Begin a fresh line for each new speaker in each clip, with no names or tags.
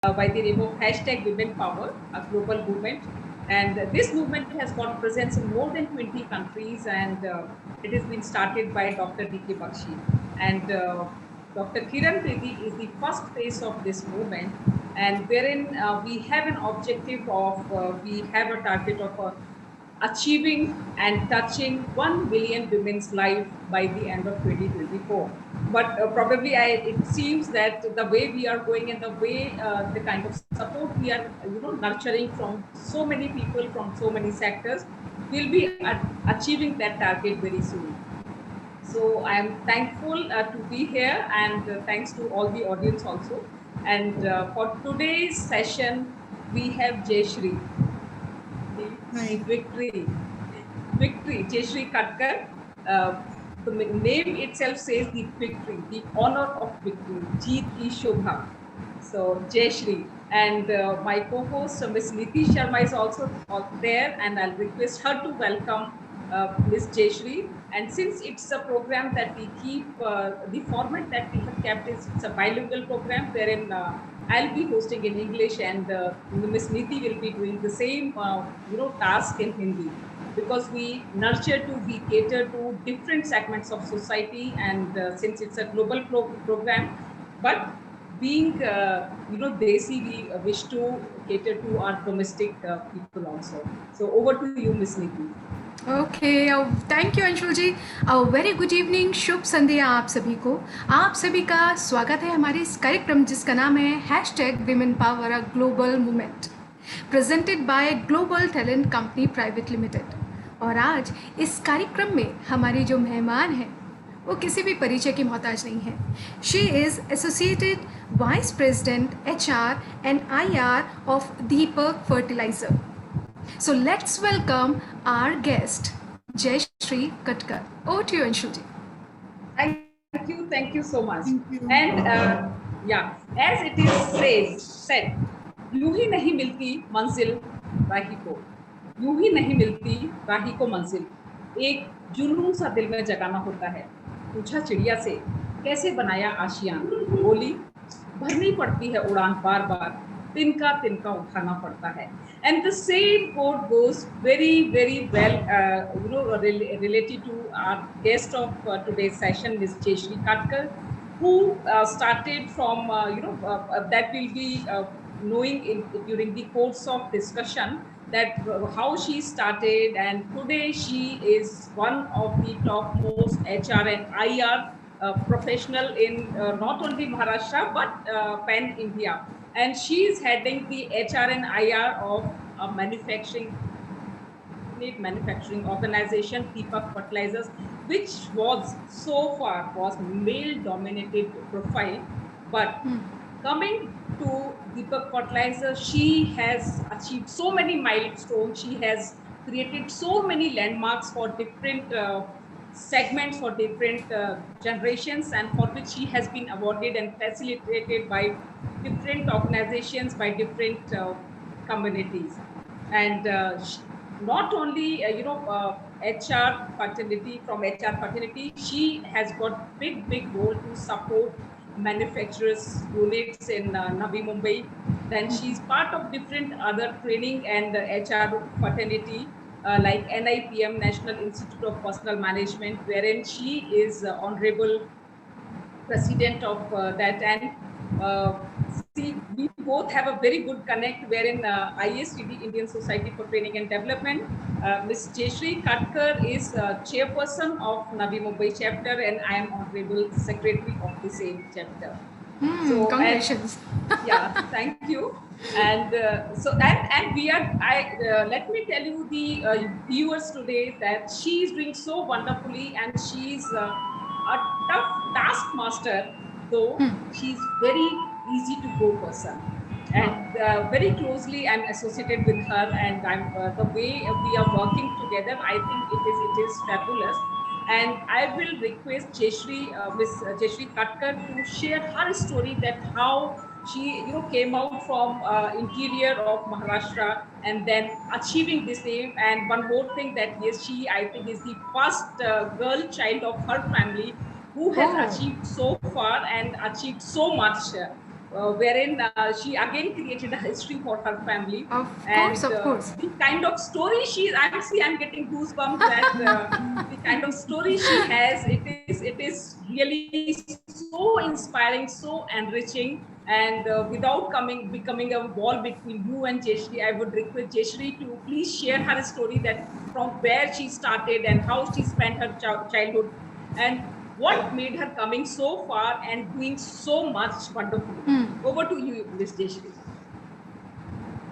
by the name of hashtag Women Power, a global movement. And this movement has got presence in more than 20 countries, and it has been started by Dr. D.K. Bakshi. And Dr. Kiran Bedi is the first face of this movement, and wherein we have an objective of, we have a target of achieving and touching 1 billion women's life by the end of 2024. But probably it seems that the way we are going and the way the kind of support we are nurturing from so many people from so many sectors will be achieving that target very soon. So I am thankful to be here, and thanks to all the audience also. And for today's session, we have Jayashree, the victory, Jayashree Katkar. The name itself says the victory, the honor of victory, Jeet ki Shobha. So Jayashree, and my co-host Ms. Niti Sharma is also there, and I'll request her to welcome Ms. Jayashree. And since it's a program that we keep, the format that we have kept is it's a bilingual program wherein I'll be hosting in English, and Ms. Niti will be doing the same, task in Hindi, because we cater to different segments of society, and since it's a global program, but being, Desi, we wish to cater to our domestic people also. So over to you, Ms. Niti.
Okay thank you Anshul ji. Very good evening, शुभ संध्या आप सभी को. आप सभी का स्वागत है हमारे इस कार्यक्रम जिसका नाम है hashtag women power a global movement, presented by global talent company private limited. और आज इस कार्यक्रम में हमारी जो मेहमान हैं वो किसी भी परिचय की मोहताज नहीं है. She is associated vice president HR and IR of Deepak fertiliser. So let's welcome our guest, Jayashree Katkar. Over to you, Anshu ji.
Thank you so much. And as it is said, यूं ही नहीं मिलती मंजिल राही को, यूं ही नहीं मिलती राही को मंजिल, एक जुनून सा दिल में जगाना होता है. पूछा चिड़िया से कैसे बनाया आशियान, बोली भरनी पड़ती है उड़ान बार बार, तिनका तिनका उठाना पड़ता है. And the same quote goes very, very well, related to our guest of today's session, Ms. Jayashree Katkar, who started from, that will be knowing during the course of discussion that how she started, and today she is one of the topmost HR and IR professional in not only Maharashtra but pan India. And she is heading the HR and IR of a manufacturing organization, Deepak Fertilizers, which was so far was male-dominated profile. But coming to Deepak Fertilizers, she has achieved so many milestones. She has created so many landmarks for different segments, for different generations, and for which she has been awarded and facilitated by different organizations, by different communities. And not only HR fraternity, she has got big role to support manufacturers units in Navi Mumbai. Then she's part of different other training and HR fraternity like NIPM, National Institute of Personal Management, wherein she is honorable president of that. And see, we both have a very good connect, wherein ISTD, Indian Society for Training and Development, Ms. Jayashree Katkar is chairperson of Navi Mumbai chapter, and I am honorable secretary of the same chapter.
So, congratulations.
Thank you. And we are, let me tell you the viewers today that she is doing so wonderfully, and she is a tough taskmaster, though she's very easy to go person. And very closely I'm associated with her, and I'm the way we are working together, I think it is fabulous. And I will request Jayashree, Ms. Jayashree Katkar, to share her story, that how she came out from interior of Maharashtra and then achieving the same. And one more thing, that yes, she I think is the first girl child of her family who has achieved so far and achieved so much. wherein she again created a history for her family.
Of course,
And
of course.
the kind of story I'm getting goosebumps that the kind of story she has, it is really so inspiring, so enriching. And without becoming a wall between you and Jeshri, I would request Jeshri to please share her story, that from where she started and how she spent her childhood, and what made her coming so far and doing so much wonderfully. Over to you, Miss Jeshri.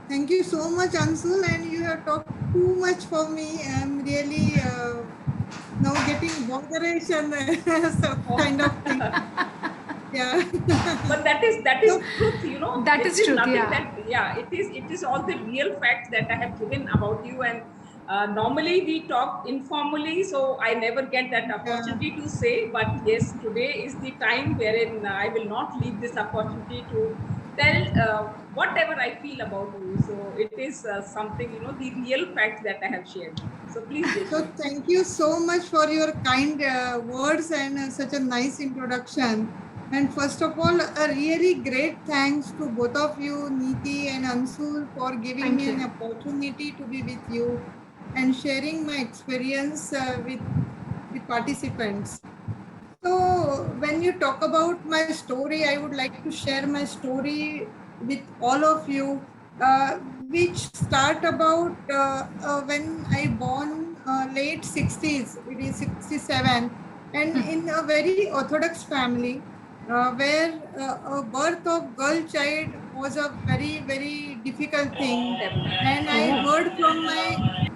Thank you so much, Ansul, and you have talked too much for me. I'm really now getting botheration, some kind of thing. Yeah.
But that is truth, you know.
That
It
is truth,
nothing
yeah.
that, yeah, it is all the real facts that I have given about you. And normally we talk informally, so I never get that opportunity to say. But yes, today is the time wherein I will not leave this opportunity to tell whatever I feel about you. So it is something, you know, the real facts that I have shared. So please,
So
Jeshri.
thank you so much for your kind words and such a nice introduction. And first of all, a really great thanks to both of you, Neeti and Ansul, for giving
Thank
me
you.
an opportunity to be with you and sharing my experience with the participants. So when you talk about my story, I would like to share my story with all of you, which start about when I born late 60s, it is 67, and in a very orthodox family, where a birth of girl child was a very, very difficult thing. And I heard from my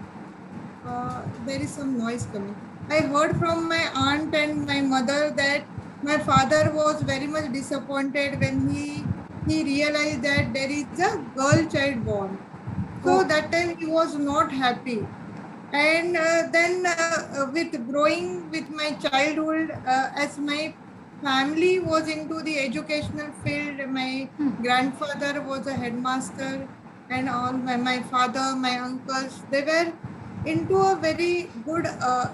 there is some noise coming. I heard from my aunt and my mother that my father was very much disappointed when he realized that there is a girl child born. So that time he was not happy. And then with growing with my childhood, as my family was into the educational field, my grandfather was a headmaster, and all my father, my uncles, they were into a very good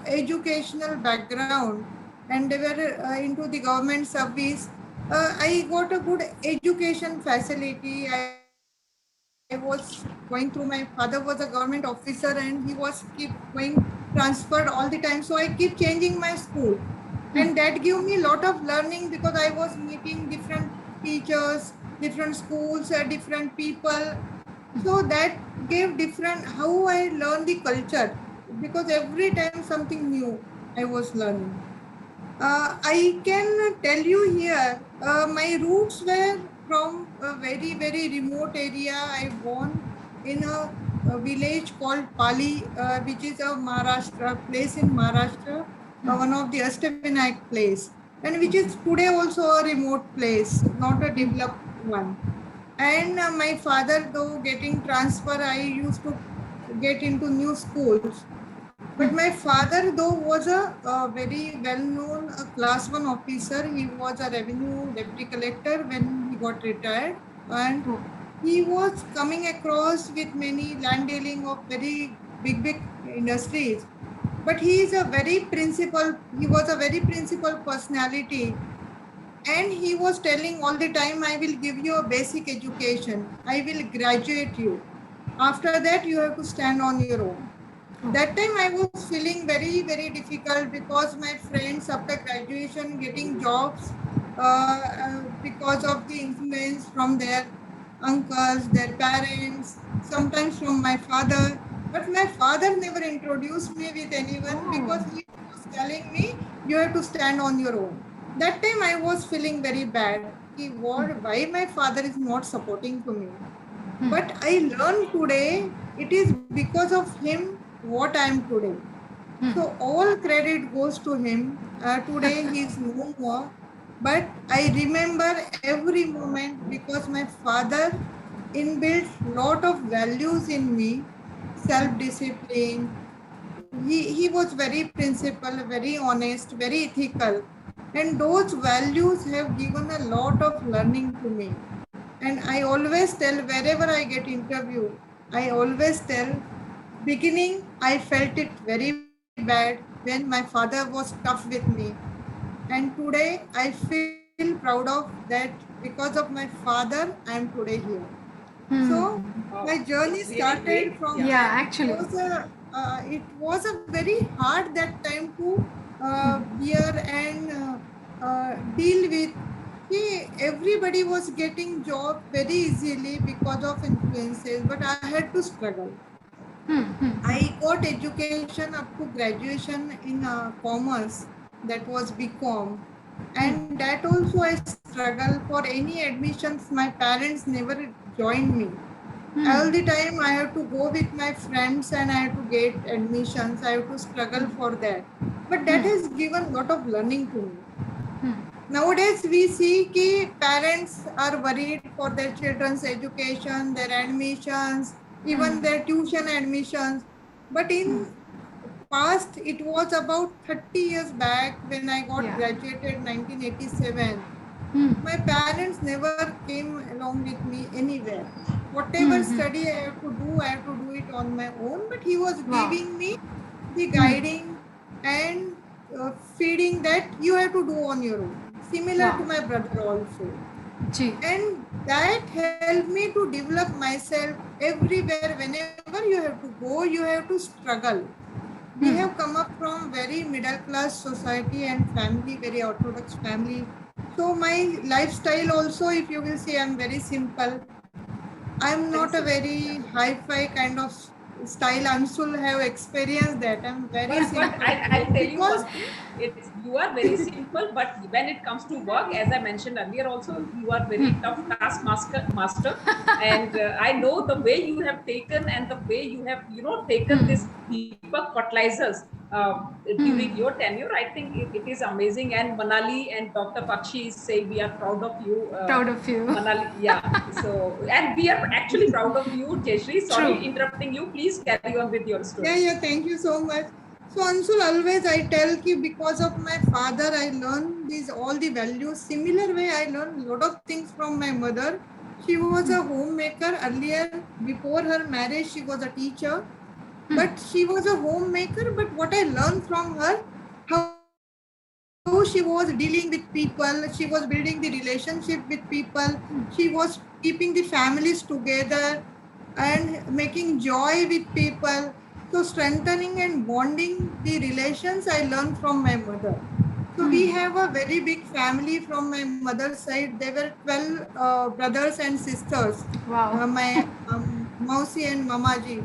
educational background, and they were into the government service. I got a good education facility. I was going through, my father was a government officer and he was keep going transferred all the time. So I keep changing my school. And that gave me a lot of learning because I was meeting different teachers, different schools, different people. So that gave different how I learned the culture, because every time something new I was learning. I can tell you here, my roots were from a very, very remote area. I born in a village called Pali, which is a Maharashtra place in Maharashtra, one of the Ashtavinayak place, and which is today also a remote place, not a developed one. And my father, though getting transfer, I used to get into new schools. But my father, though, was a very well-known class one officer. He was a revenue deputy collector when he got retired, and he was coming across with many land dealing of very big, big industries. But he is a very principled. He was a very principled personality, and he was telling all the time, I will give you a basic education. I will graduate you. After that, you have to stand on your own. That time I was feeling very, very difficult because my friends after graduation getting jobs because of the influence from their uncles, their parents, sometimes from my father. But my father never introduced me with anyone because he was telling me, you have to stand on your own. That time I was feeling very bad. Why my father is not supporting to me? But I learned today, it is because of him what I am today. So all credit goes to him. Today he is no more. But I remember every moment because my father inbuilt lot of values in me, self-discipline. He was very principled, very honest, very ethical. And those values have given a lot of learning to me. And I always tell wherever I get interview, I always tell, beginning I felt it very bad when my father was tough with me. And today I feel feel proud of that. Because of my father, I am today here. So my journey
It's really
started
great.
from
Yeah.
Yeah,
that.
actually.
It was a very hard that time to bear and deal with. Everybody was getting job very easily because of influences, but I had to struggle. I got education up to graduation in commerce, that was BCom, and that also I struggle for any admissions. My parents never joined me. All the time I have to go with my friends and I have to get admissions. I have to struggle for that. But that has given lot of learning to me. Nowadays we see कि parents are worried for their children's education, their admissions, even their tuition admissions. But in past, it was about 30 years back when I got
Yeah.
graduated 1987. My parents never came along with me anywhere. Whatever study I have to do, I have to do it on my own. But he was
Wow.
giving me the guiding and feeding that you have to do on your own. Similar to
Wow.
my brother also.
जी.
And that helped me to develop myself everywhere. Whenever you have to go, you have to struggle. We have come up from very middle class society and family, very orthodox family. So my lifestyle also, if you will see, I'm very simple. I'm
Very
not a
simple.
very
Yeah.
hi-fi kind of style. I'm still have experienced that. I'm very
But
simple
I'll tell you
because
one thing. It's you are very simple, but when it comes to work, as I mentioned earlier, also you are very tough master. And I know the way you have taken and the way you have taken this Deepak fertilizers during your tenure. I think it is amazing. And Manali and Dr. Pakshi say we are proud of you.
Proud of you.
Manali, yeah. So, and we are actually proud of you, Jayashree. Sorry,
True.
interrupting you. Please carry on with your story.
yeah, thank you so much. So Anshul, always I tell ki because of my father, I learned these all the values. Similar way, I learned a lot of things from my mother. She was a homemaker earlier. Before her marriage, she was a teacher, but she was a homemaker. But what I learned from her, how she was dealing with people, she was building the relationship with people, she was keeping the families together and making joy with people. So strengthening and bonding the relations I learned from my mother. So we have a very big family from my mother's side. There were 12 brothers and sisters,
Wow.
my Mausi and Mamaji.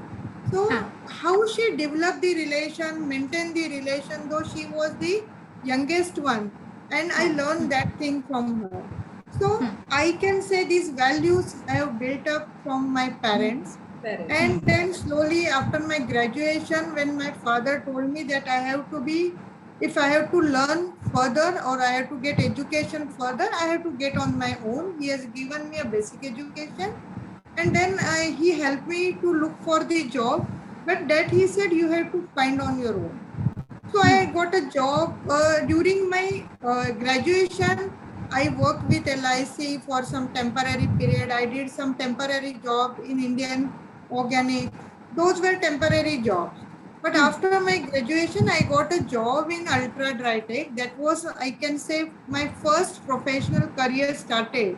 So how she developed the relation, maintained the relation, though she was the youngest one. And I learned that thing from her. So I can say these values I have built up from my parents.
Parents.
And then slowly after my graduation, when my father told me that I have to be, if I have to learn further or I have to get education further, I have to get on my own. He has given me a basic education. And then he helped me to look for the job. But that he said you have to find on your own. So I got a job during my graduation. I worked with LIC for some temporary period. I did some temporary job in Indian Organic. Those were temporary jobs. But after my graduation, I got a job in Ultra Dry Tech. That was, I can say, my first professional career started.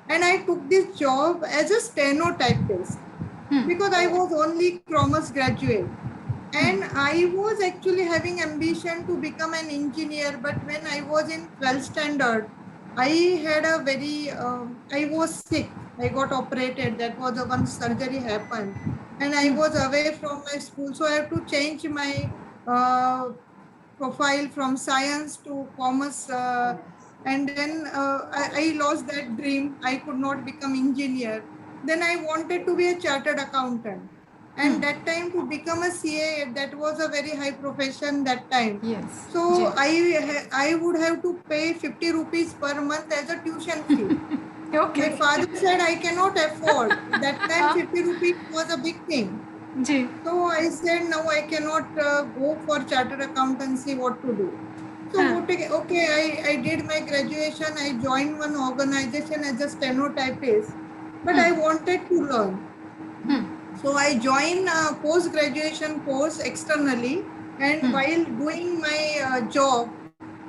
And I took this job as a stenotypist because I was only commerce graduate. And I was actually having ambition to become an engineer. But when I was in 12th standard, I had a very, I was sick. I got operated. That was a one surgery happened. And I was away from my school. So I have to change my profile from science to commerce. And then I lost that dream. I could not become engineer. Then I wanted to be a chartered accountant. And that time to become a CA, that was a very high profession that time.
Yes.
So I would have to pay 50 rupees per month as a tuition fee.
Okay.
My father said I cannot afford. That time 50 rupees was a big thing.
जी.
So I said, no, I cannot go for chartered accountancy, what to do. So I did my graduation. I joined one organization as a stenotypist, but I wanted to learn. So I joined a post-graduation course externally, and while doing my job,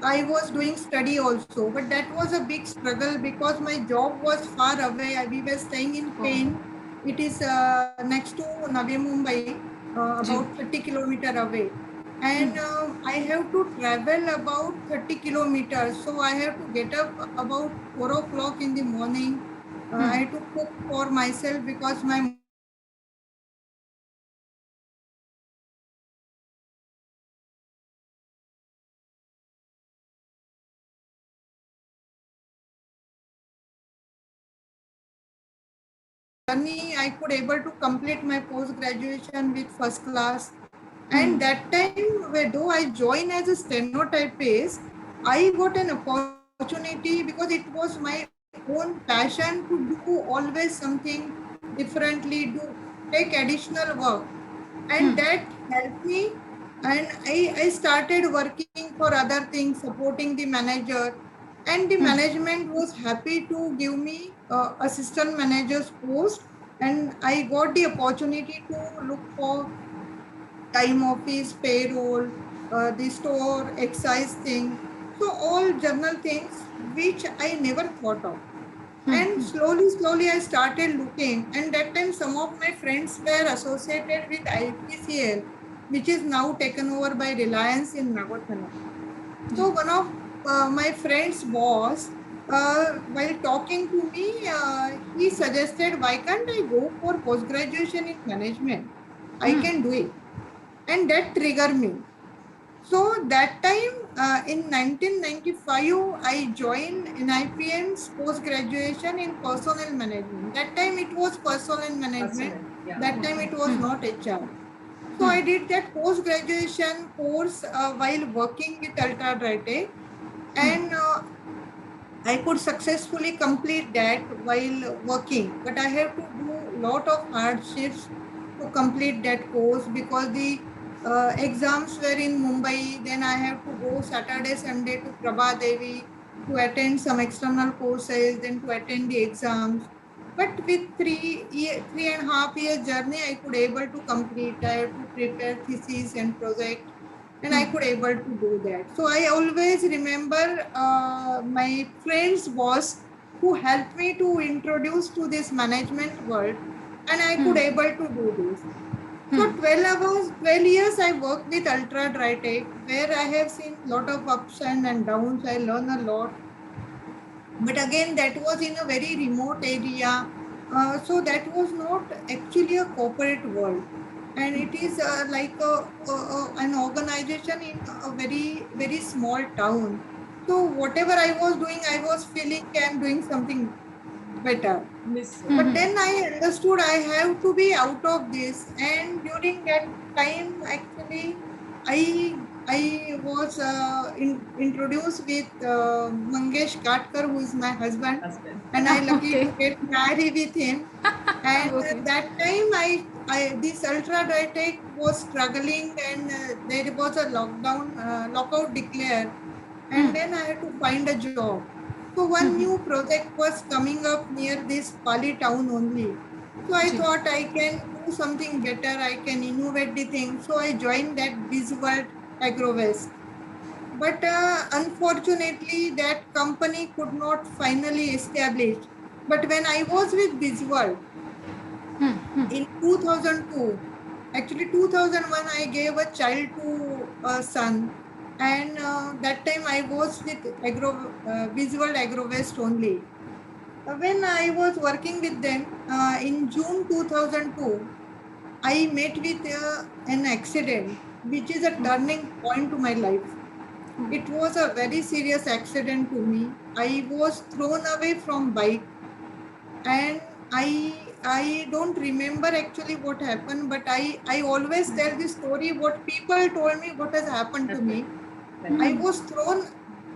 I was doing study also, but that was a big struggle because my job was far away. We were staying in
Oh,
Pain. It is next to Navi Mumbai,
जी.
about 30 kilometer away. And I have to travel about 30 kilometers. So I have to get up about 4 o'clock in the morning. I have to cook for myself because my mother is not well. And I have to journey, I could able to complete my post graduation with first class. And that time, though I joined as a stenotypist, I got an opportunity because it was my own passion to do always something differently, do take additional work, and that helped me. And I started working for other things, supporting the manager, and the management was happy to give me assistant manager's post. And I got the opportunity to look for time office, payroll, the store, excise thing. So all journal things which I never thought of. And slowly, I started looking. And that time, some of my friends were associated with IPCL, which is now taken over by Reliance in Nagothana. So one of my friend's boss, while talking to me, he suggested, why can't I go for post graduation in management? I can do it, and that triggered me. So that time, in 1995, I joined NIPM's post-graduation in personnel management. That time it was personnel management. That time it was not HR. So I did that post-graduation course while working with Ultradrytech, and I could successfully complete that while working. But I have to do a lot of hardships to complete that course because the exams were in Mumbai. Then I have to go Saturday, Sunday to Prabha Devi to attend some external courses, then to attend the exams. But with 3.5 years journey, I could able to complete. I have to prepare thesis and project, and I could able to do that. So I always remember my friend's boss who helped me to introduce to this management world, and I could able to do this. So 12 years I worked with Ultradrytech, where I have seen lot of ups and downs. I learn a lot. But again, that was in a very remote area. So that was not actually a corporate world. And it is like an organization in a very small town. So whatever I was doing, I was feeling I'm doing something better. But then I understood I have to be out of this. And during that time, actually, I was introduced with Mangesh Katkar, who is my husband, and I lucky to get married with him. And that time, this Ultradrytech was struggling, and there was a lockout declared, and then I had to find a job. So one new project was coming up near this Pali town only. So I thought I can do something better. I can innovate the thing. So I joined that BizWorld Agrovest. But unfortunately, that company could not finally establish. But when I was with BizWorld in 2002, actually 2001, I gave a child to a son. And that time I was with BizWorld Agrovest only. When I was working with them in June 2002, I met with an accident, which is a turning point to my life. It was a very serious accident to me. I was thrown away from bike, and I don't remember actually what happened, but I always tell the story what people told me what has happened to me. I was thrown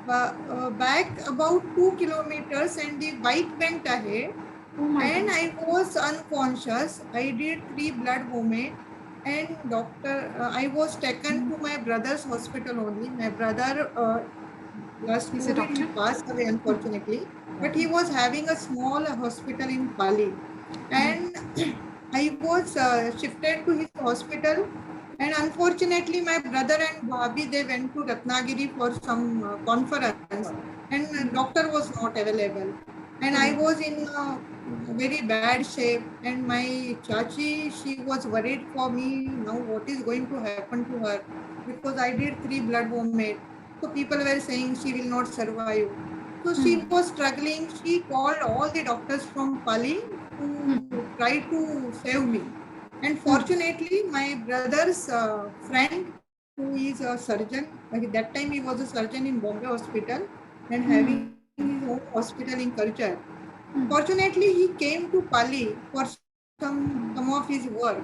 back about 2 kilometers, and the bike went ahead, and I was unconscious. I did 3 blood vomit, and I was taken to my brother's hospital only. My brother last COVID, he passed away unfortunately, but he was having a small hospital in Pali, and I was shifted to his hospital. And unfortunately, my brother and Bhabhi, they went to Ratnagiri for some conference, and doctor was not available. And I was in very bad shape, and my chachi, she was worried for me now what is going to happen to her, because I did 3 blood vomit. So people were saying she will not survive. So she was struggling. She called all the doctors from Pali to try to save me. And fortunately, my brother's friend, who is a surgeon, that time he was a surgeon in Bombay Hospital and having his own hospital in Karchar. Fortunately, he came to Pali for some of his work.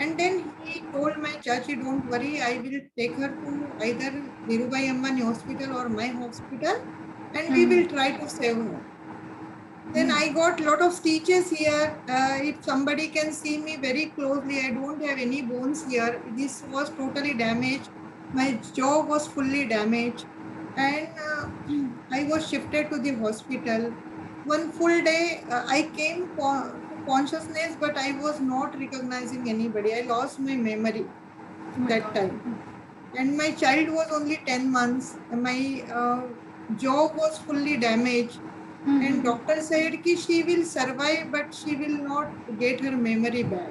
And then he told my chachi, don't worry, I will take her to either Dhirubhai Ambani Hospital or my hospital, and we will try to save her. Then I got a lot of stitches here. If somebody can see me very closely, I don't have any bones here. This was totally damaged. My jaw was fully damaged. And I was shifted to the hospital. One full day, I came to consciousness, but I was not recognizing anybody. I lost my memory that time. And my child was only 10 months. My jaw was fully damaged. And doctor said that she will survive, but she will not get her memory back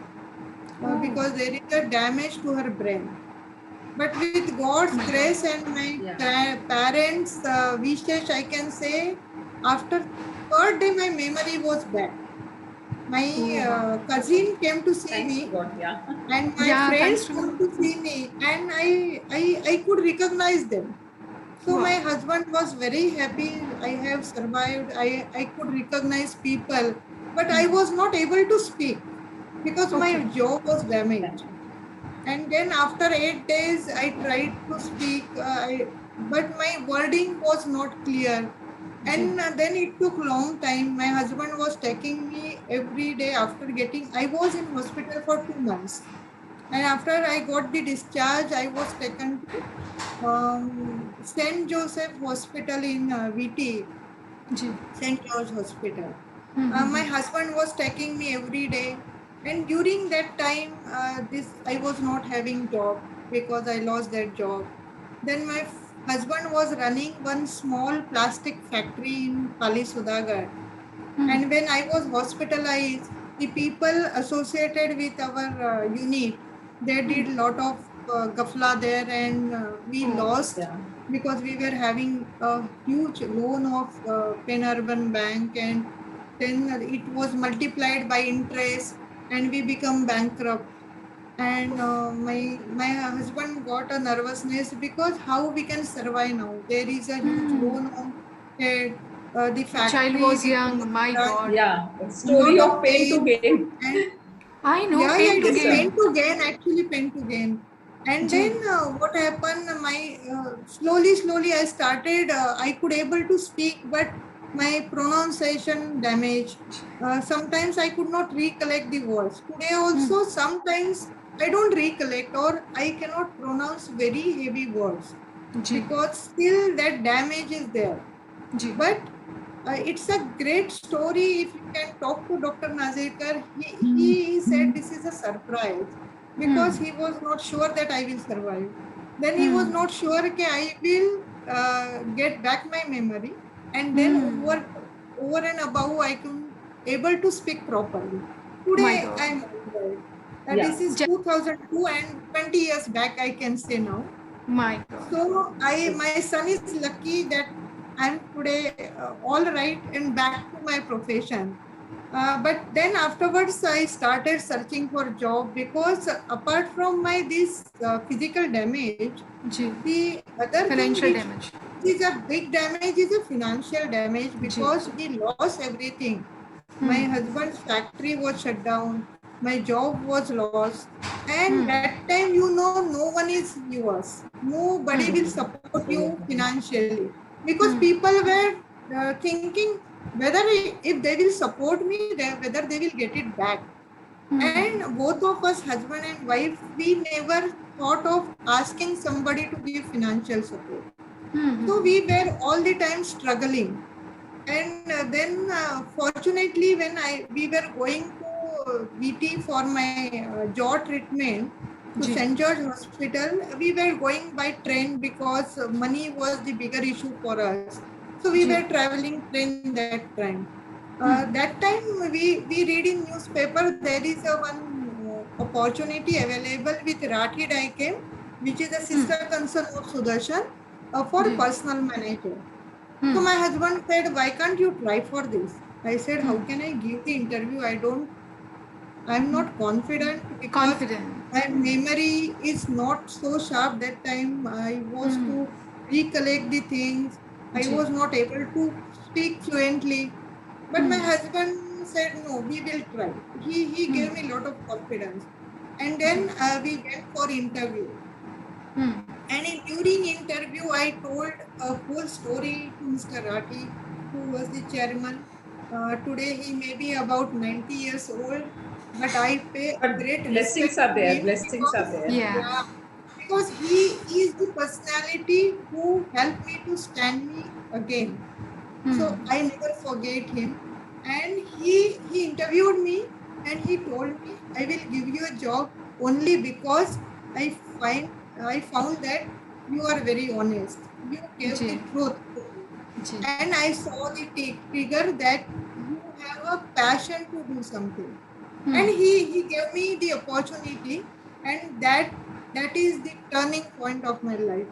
because there is a damage to her brain. But with God's grace and my parents' wishes, I can say, after third day, my memory was back. My cousin came to see
Thanks
me,
to God, yeah.
and my
Yeah,
friends
thanks to
came to see me, and I could recognize them. So
Wow.
my husband was very happy. I have survived. I could recognize people, but I was not able to speak because my jaw was damaged. And then after 8 days, I tried to speak, but my wording was not clear. And then it took long time. My husband was taking me every day after getting. I was in hospital for 2 months, and after I got the discharge, I was taken to St. Joseph Hospital in VT, St. George Hospital. My husband was taking me every day, and during that time, I was not having job because I lost that job. Then my husband was running one small plastic factory in Pali Sudagar, and when I was hospitalized, the people associated with our unit, they did lot of gafla there, and we lost because we were having a huge loan of Pen Urban Bank, and then it was multiplied by interest, and we become bankrupt. And my husband got a nervousness because how we can survive now? There is a huge loan on head. The
Child
factory
was
we
young, my God.
Yeah, story
lot
of pain to gain.
and
I know,
yeah,
pain
it
to
is
gain.
pain to gain, actually pain to gain. And
Ji.
then what happened, my slowly I started, I could able to speak, but my pronunciation damaged. Sometimes I could not recollect the words. Today also, sometimes I don't recollect or I cannot pronounce very heavy words
Ji.
because still that damage is there.
Ji.
But it's a great story. If you can talk to Dr. Nazirkar, he said this is a surprise because he was not sure that I will survive. Then he was not sure that I will get back my memory, and then over and above I can able to speak properly. Today I am all right. This is 2002 and 20 years back, I can say now.
My God.
So my son is lucky that I'm today all right and back to my profession. But then afterwards, I started searching for a job because apart from my this physical damage, the other
financial
thing
damage
is a big damage is a financial damage because we lost everything. My husband's factory was shut down. My job was lost. And that time, no one is yours. Nobody will support you financially because people were thinking whether if they will support me, whether they will get it back. And both of us, husband and wife, we never thought of asking somebody to give financial support. So we were all the time struggling. And then fortunately, when we were going to VT for my jaw treatment, to
जी
St. George Hospital. We were going by train because money was the bigger issue for us. So we
जी
were traveling train that time.
Hmm
That time we read in newspaper there is a one opportunity available with Rathi Daikem, which is a sister
hmm
concern of Sudarshan for
जी
personal manager. So
hmm
my husband said, "Why can't you try for this?" I said, "How
hmm
can I give the interview? I'm not confident because
confidence
my memory is not so sharp that time. I was to recollect the things. I
जी
was not able to speak fluently. But my husband said, no, we will try. He gave me a lot of confidence. And
जी
then we went for interview.
Hmm
And during interview, I told a whole story to Mr. Rathi, who was the chairman. Today he may be about 90 years old, but I pay a
But
great
blessings
respect
are
to
there.
him
Blessings are
because,
there.
या
yeah, because he is the personality who helped me to stand me again. So
hmm
I never forget him. And he interviewed me and he told me, I will give you a job only because I find I found that you are very honest. You gave
जी
the truth to me.
जी
And I saw the trigger that you have a passion to do something. And
hmm
he gave me the opportunity, and that is the turning point of my life.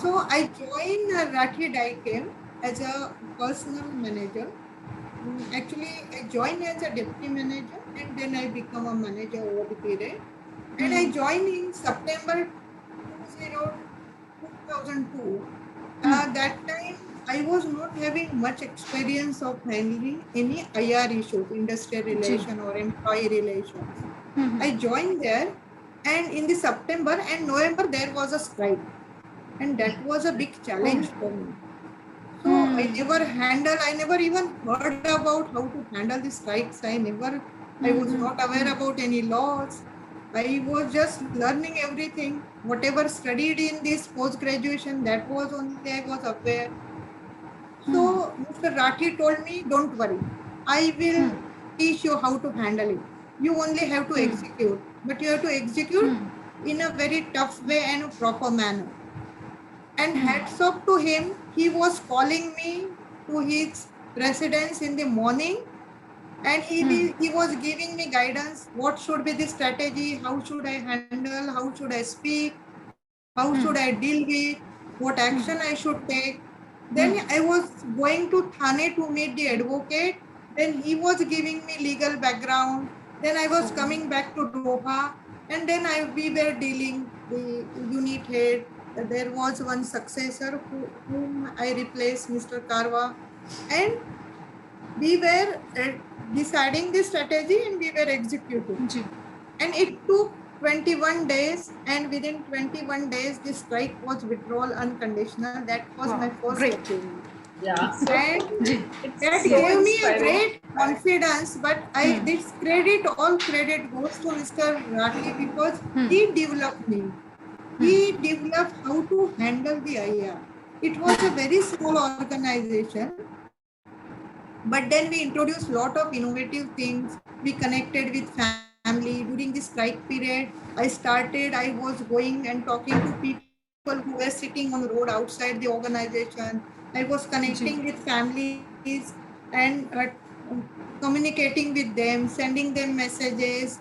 So
वाह
I joined Rathi Daikem as a personal manager. Actually, I joined as a deputy manager and then I become a manager over the period. And I
hmm
joined in September 2002.
Hmm
That time, I was not having much experience of handling any IR issues, industrial
जी
relation or employee relations.
Hmm
I joined there, and in the September and November there was a strike, and that was a big
oh
challenge for me. So
hmm
I never even heard about how to handle the strikes. I was not aware about any laws. I was just learning everything. Whatever studied in this post graduation, that was only I was aware. So Mr. Rathi told me, don't worry. I will teach you how to handle it. You only have to execute, but you have to execute in a very tough way and a proper manner. And hats off to him, he was calling me to his residence in the morning and he was giving me guidance. What should be the strategy? How should I handle? How should I speak? How should I deal with? What action I should take? Then I was going to Thane to meet the advocate. Then he was giving me legal background. Then I was coming back to Doha, and then we were dealing the unit head. There was one successor whom I replaced, Mr. Karwa, and we were deciding the strategy and we were executing.
जी
And it took 21 days, and within 21 days, the strike was withdrawal unconditional. That was my
वाह
first
great
achievement.
Yeah.
And
So
जी
it's
that
so
gave me a
inspiring.
great confidence. But this credit, all credit goes to Mr. Rathi because he developed me. He developed how to handle the IR. It was a very small organization, but then we introduced a lot of innovative things. We connected with family during the strike period. I was going and talking to people who were sitting on the road outside the organization. I was connecting
जी
with families and communicating with them, sending them messages,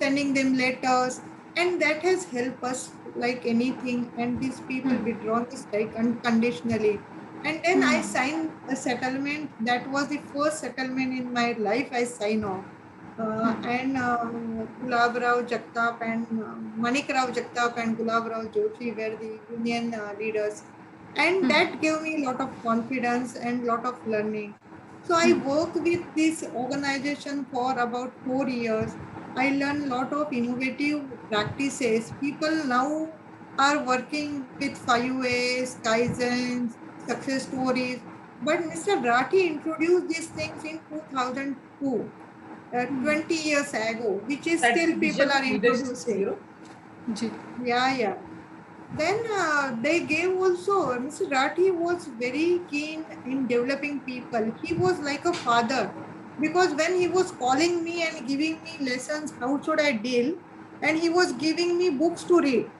sending them letters, and that has helped us like anything. And these people withdrawn the strike unconditionally. And then I signed a settlement. That was the first settlement in my life I signed off. And Gulab Rao Jagtap and Manik Rao Jagtap and Gulab Rao Joshi were the union leaders. And that gave me a lot of confidence and lot of learning. So I worked with this organization for about 4 years. I learned a lot of innovative practices. People now are working with 5As, Kaizens, success stories. But Mr. Rathi introduced these things in 2002, 20 years ago, which is
That
still people
vision
are
of leadership,
introducing.
जी
Yeah, yeah. Then they gave also, Mr. Rathi was very keen in developing people. He was like a father because when he was calling me and giving me lessons, how should I deal? and he was giving me books to read,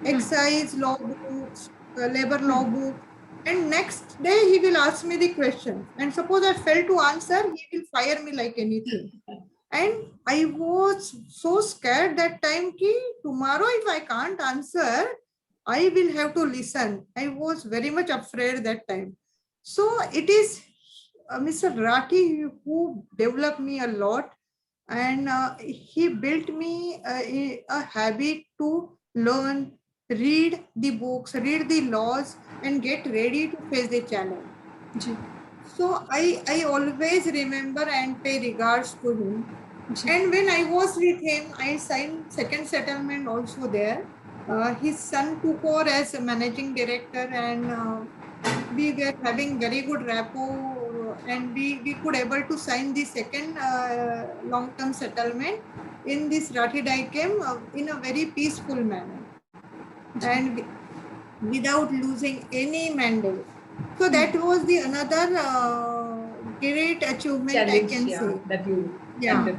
excise law books, labor law books. And next day he will ask me the question. And suppose I fail to answer, he will fire me like anything. And I was so scared that time ki tomorrow if I can't answer, I will have to listen. I was very much afraid that time. So it is Mr. Rathi who developed me a lot, and he built me a habit to learn, read the books, read the laws, and get ready to face the challenge.
जी
So I always remember and pay regards to him.
जी
And when I was with him, I signed second settlement also there. His son took over as a managing director, and we were having very good rapport, and we could able to sign the second long-term settlement in this Rathi Dicam in a very peaceful manner and without losing any mandate. So that was the another great achievement I
Challenge,
can
yeah,
say.
that you
Yeah.
handled.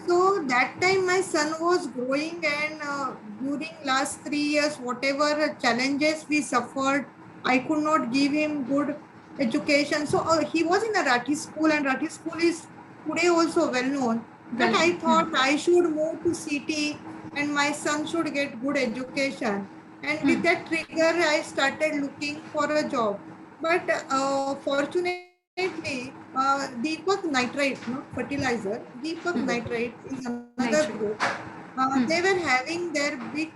So that time my son was growing, and during last 3 years, whatever challenges we suffered, I could not give him good education. So he was in a Rathi school, and Rathi school is today also well known. But I thought I should move to city, and my son should get good education. And with that trigger, I started looking for a job. But fortunately, Deepak Nitrite, not fertilizer, Deepak Nitrite is another group.
Nitrate.
They were having their big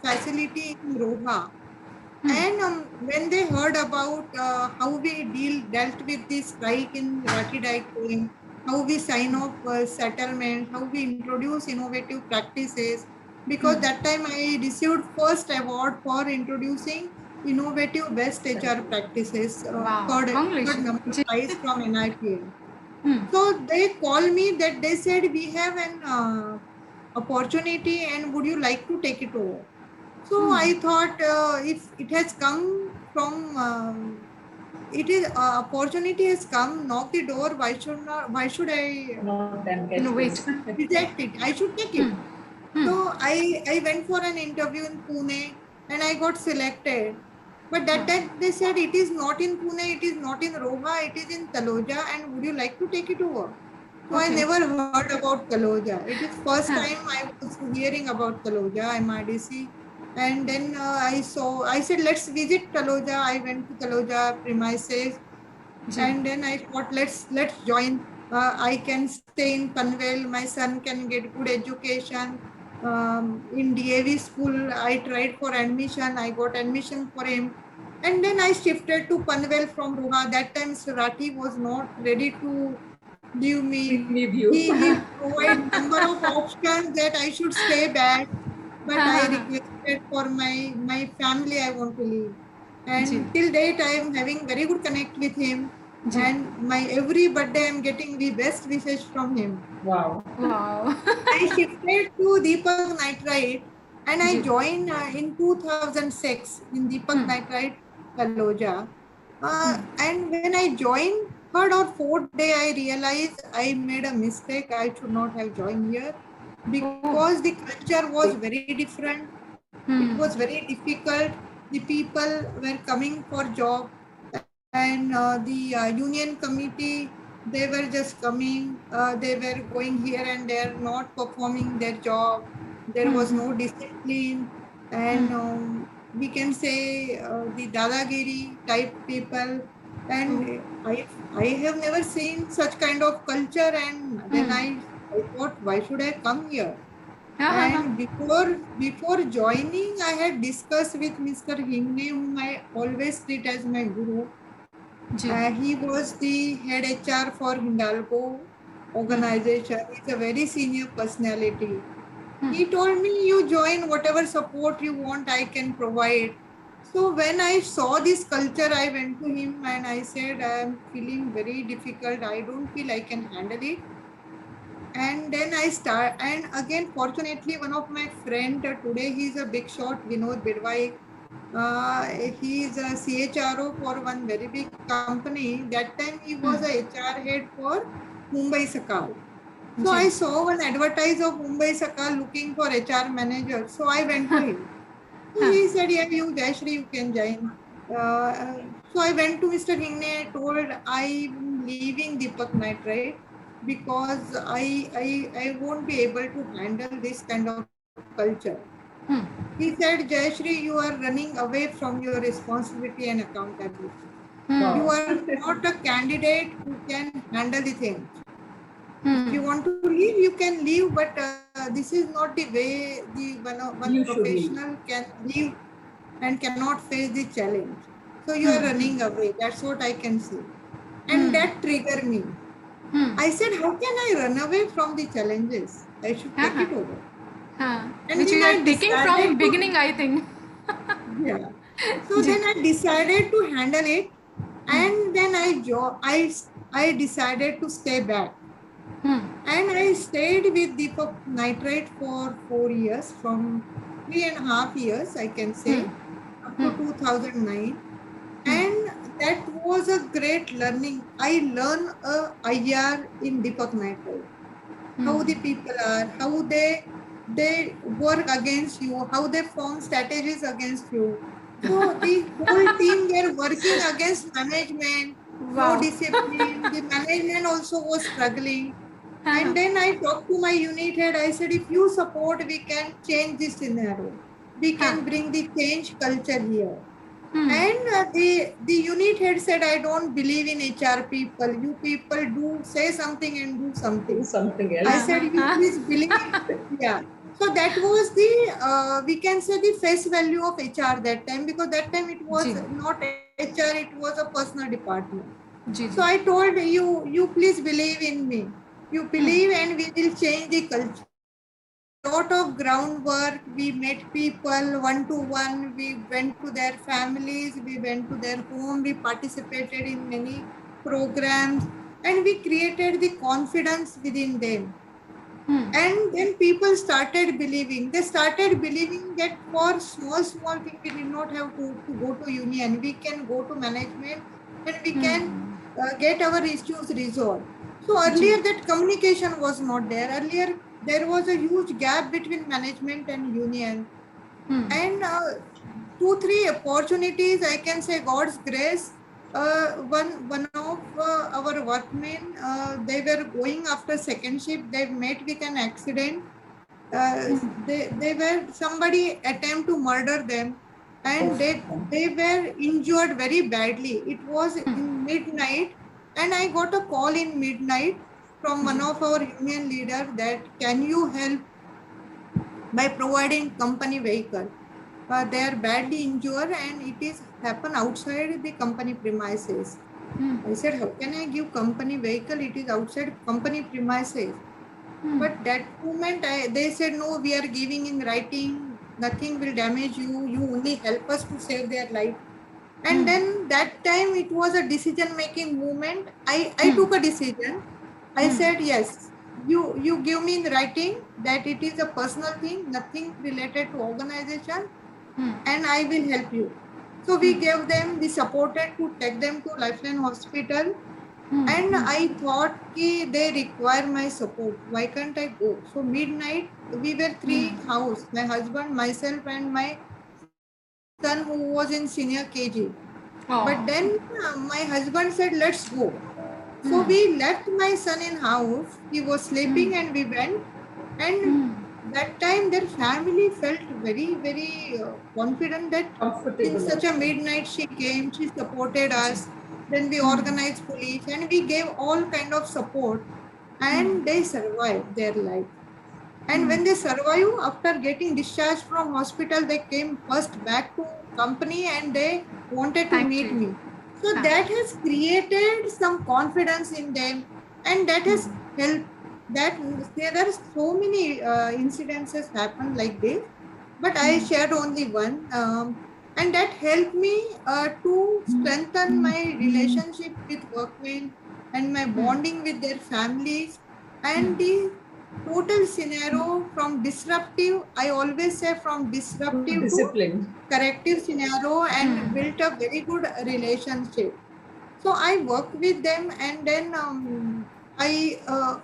facility in Roha. And when they heard about how we dealt with this strike in Rathi Dicam, how we sign off settlement, how we introduce innovative practices, because that time I received first award for introducing innovative best HR practices,
Wow,
third
congratulations.
number
जी
prize from NIPA. So they called me that they said we have an opportunity and would you like to take it over? So I thought if it has come from it is opportunity has come, knock the door. Why should I
Not an
Innovate.
reject it? I should take it. So I went for an interview in Pune and I got selected. But that time they said it is not in Pune, it is not in Roha, it is in Taloja, and would you like to take it over? So I
Okay.
never heard about Taloja. It is first time I was hearing about Taloja, MIDC. And then I said, let's visit Taloja. I went to Taloja premises. And then I thought, let's join. I can stay in Panvel. My son can get good education. In DAV school, I tried for admission. I got admission for him. And then I shifted to Panvel from Roha. That time Rathi was not ready to give me.
Leave you.
He provide number of options that I should stay back. But I requested for my family, I want to leave. And till date, I am having very good connect with him. And my every birthday, I'm getting the best wishes from him.
Wow.
Wow.
I shifted to Deepak Nitrite, and I joined in 2006 in Deepak Nitrite, Taloja. And when I joined, third or fourth day, I realized I made a mistake. I should not have joined here because the culture was very different. It was very difficult. The people were coming for job, and the union committee, they were just coming. They were going here and there, not performing their job. There was no discipline, and we can say the dadagiri type people. And I have never seen such kind of culture. And then I thought, why should I come here? And before joining, I had discussed with Mr. Hingne, whom I always treat as my guru. He was the head HR for Hindalco organization. He's a very senior personality. He told me, you join, whatever support you want, I can provide. So when I saw this culture, I went to him and I said, I am feeling very difficult. I don't feel I can handle it. And then I start, and again, fortunately, one of my friend today, he's a big shot, Vinod Bidwai. He is a CHRO for one very big company. That time he was a HR head for Mumbai Sakal. So I
जी.
saw one advertise of Mumbai Sakal looking for HR manager. So I went to
हाँ,
him. So
हाँ.
he said, yeah, you Jayashree, you can join. So I went to Mr. Hingne, told I'm leaving Deepak Nitrite because I won't be able to handle this kind of culture.
Hmm.
He said, Jayashree, you are running away from your responsibility and accountability.
Hmm.
You
Wow.
are not a candidate who can handle the things. If you
Hmm.
want to leave, you can leave, but this is not the way the one
You should leave.
professional can leave and cannot face the challenge. So you are
Hmm.
running away. That's what I can say. And
Hmm.
that triggered me.
Hmm.
I said, how can I run away from the challenges? I should
हाँ,
take
हाँ.
it over.
हाँ.
And
Which
then
you are
I
taking from
decided to,
beginning, I think.
yeah. So
जी.
then I decided to handle it. And then I decided to stay back.
Hmm.
And I stayed with Deepak Nitrite for 4 years, from 3.5 years, I can
Hmm.
say, up to
Hmm.
2009.
Hmm.
And that was a great learning. I learned IR in Deepak Nitrite, how the
Hmm.
people are, how they work against you, how they form strategies against you. So the whole team were working against management, no
Wow.
discipline. The management also was struggling.
हाँ,
And
हाँ.
then I talked to my unit head. I said, if you support, we can change this scenario. We
हाँ.
can bring the change culture here.
Hmm.
And the unit head said, I don't believe in HR people. You people do say something and do
Do
something.
something
I
हाँ,
else.
said,
हाँ,
you
हाँ.
please believe. Yeah. So that was the, we can say the face value of HR that time, because that time it was
जी.
not HR, it was a personal department.
जी,
So
जी.
I told you please believe in me. You
Hmm.
believe and we will change the culture. We did lot of groundwork. We met people one to one. We went to their families. We went to their home. We participated in many programs and we created the confidence within them.
Hmm.
And then people started believing. They started believing that for small thing, we did not have to go to union. We can go to management and we can
Hmm.
get our issues resolved. So
जी.
earlier that communication was not there. Earlier there was a huge gap between management and union.
Hmm.
And two, three opportunities, I can say God's grace. One of our workmen, they were going after second shift. They met with an accident. They were somebody attempt to murder them, and
Oh,
they were injured very badly. It was in midnight, and I got a call in midnight from one
जी.
of our union leader that can you help by providing company vehicle. They are badly injured and it is happen outside the company premises.
Hmm.
I said, how can I give company vehicle? It is outside company premises.
Hmm.
But that moment, they said, no, we are giving in writing. Nothing will damage you. You only help us to save their life. And
Hmm.
then that time it was a decision making moment. I
Hmm.
took a decision. I
Hmm.
said, yes, you give me in writing that it is a personal thing, nothing related to organization,
Hmm.
and I will help you. So we gave them, we supported to take them to Lifeline Hospital.
Hmm.
And
Hmm.
I thought ki they require my support. Why can't I go? So midnight, we were three in
Hmm.
house, my husband, myself, and my son who was in senior KG. But then
Oh.
my husband said, let's go. So we
Hmm.
left my son in house. He was sleeping
Hmm.
and we went. And
Hmm.
that time their family felt very confident that in
comfortable
such a
also.
midnight she came, she supported
जी.
us. Then we
Hmm.
organized police and we gave all kind of support and they survived their life. And when they survive after getting discharged from hospital, they came first back to company and they wanted to
Thank
meet
you.
me. So
हाँ.
that has created some confidence in them, and that has helped. That there are so many incidences happen like this, but I shared only one, and that helped me to strengthen my relationship with workmen and my
Hmm.
bonding with their families and the total scenario from disruptive, I always say from disruptive to
Disciplined.
corrective scenario and built a very good relationship. So I work with them and then I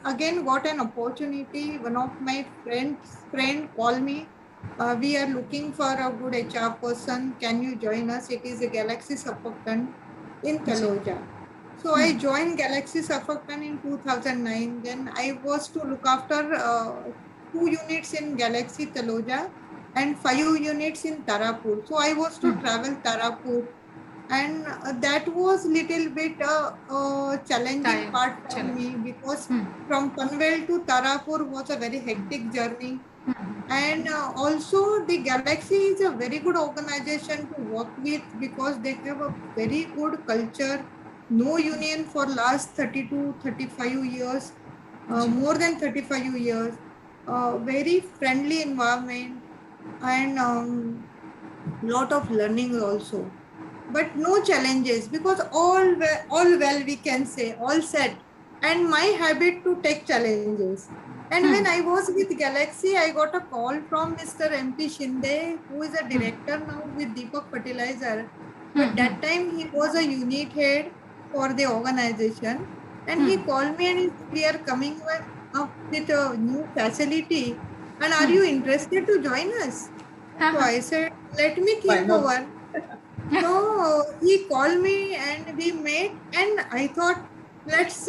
again got an opportunity. One of my friend called me. We are looking for a good HR person. Can you join us? It is a Galaxy Surfactant in
जी
Taloja. So I joined Galaxy Surfactant in 2009. Then I was to look after 2 units in Galaxy Taloja and 5 units in Tarapur. So I was to travel Tarapur, and that was little bit challenging
time
part for
चलेंगे
me, because from Panvel to Tarapur was a very hectic journey. And also the Galaxy is a very good organization to work with, because they have a very good culture. No union for last 30 to 35 years,
जी
more than 35 years. Very friendly environment, and lot of learning also, but no challenges, because all well, we can say, all set. And my habit to take challenges. And when I was with Galaxy, I got a call from Mr. MP Shinde, who is a director now with Deepak Fertilizer. But that time he was a unit head for the organization, and he called me and he said, we are coming up with a new facility, and are you interested to join us?
हाँ
So
हाँ
I said, let me
Why
think
not?
over. So he called me and we met, and I thought, let's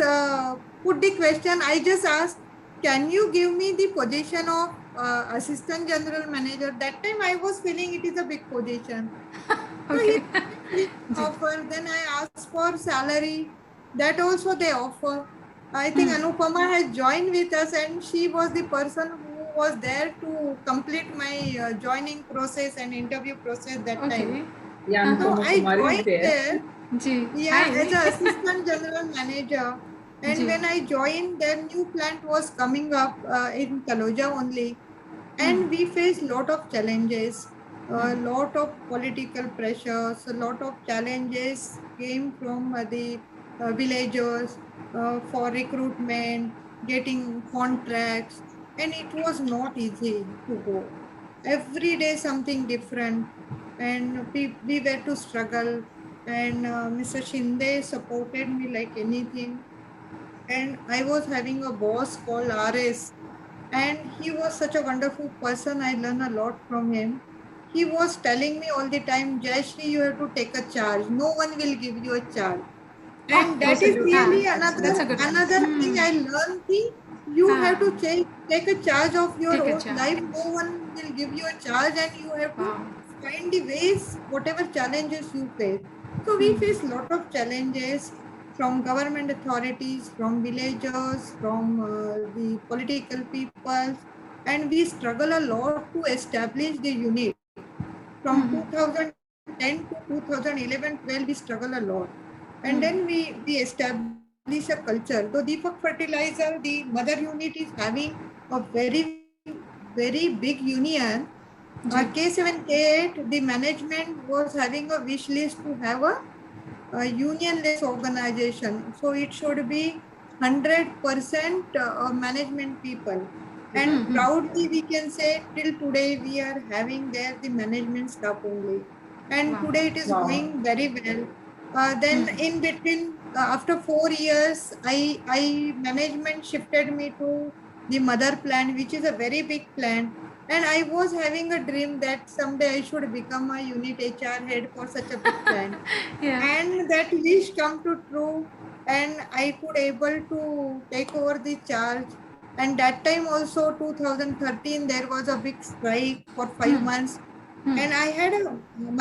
put the question. I just asked, can you give me the position of assistant general manager? That time I was feeling it is a big position. So he
okay
gave me
जी
offer. Then I asked for salary. That also they offer. I think Anupama has joined with us, and she was the person who was there to complete my joining process and interview process that
okay
time.
Yeah,
हाँ हाँ
So
Anupama
I
Kumar is
joined
there.
there,
जी
yeah, as
hi
an assistant general manager. And
जी
when I joined, their new plant was coming up in Taloja only, and we faced lot of challenges, a lot of political pressures, a lot of challenges came from the villagers for recruitment, getting contracts, and it was not easy to go. Every day something different, and we were to struggle. And Mr. Shinde supported me like anything. And I was having a boss called RS, and he was such a wonderful person. I learned a lot from him. He was telling me all the time, Jayashri, you have to take a charge. No one will give you a charge.
Oh
And that is
Absolutely,
हाँ
really
that's
another
a
absolutely.
Good
another thing I learned. You have to
हाँ
take a charge of your
take a
own life. No
chance
one will give you a charge, and you have to
wow
find the ways, whatever challenges you face. So we face lot of challenges from government authorities, from villagers, from the political people, and we struggle a lot to establish the unit. From 2010 to 2011, 12, we struggle a lot. And then we establish a culture. Though Deepak Fertilizer, the mother unit, is having a very big union.
जी
K7K8, the management was having a wish list to have a unionless organization. So it should be 100% management people. And proudly we can say, till today we are having there the management staff only. And
wow
today it is
Wow.
going very well. Then in between, after 4 years, I management shifted me to the mother plant, which is a very big plant. And I was having a dream that someday I should become a unit HR head for such a big plant.
या
And that wish come to true, and I could able to take over the charge. And that time also, 2013, there was a big strike for 5 months, and I had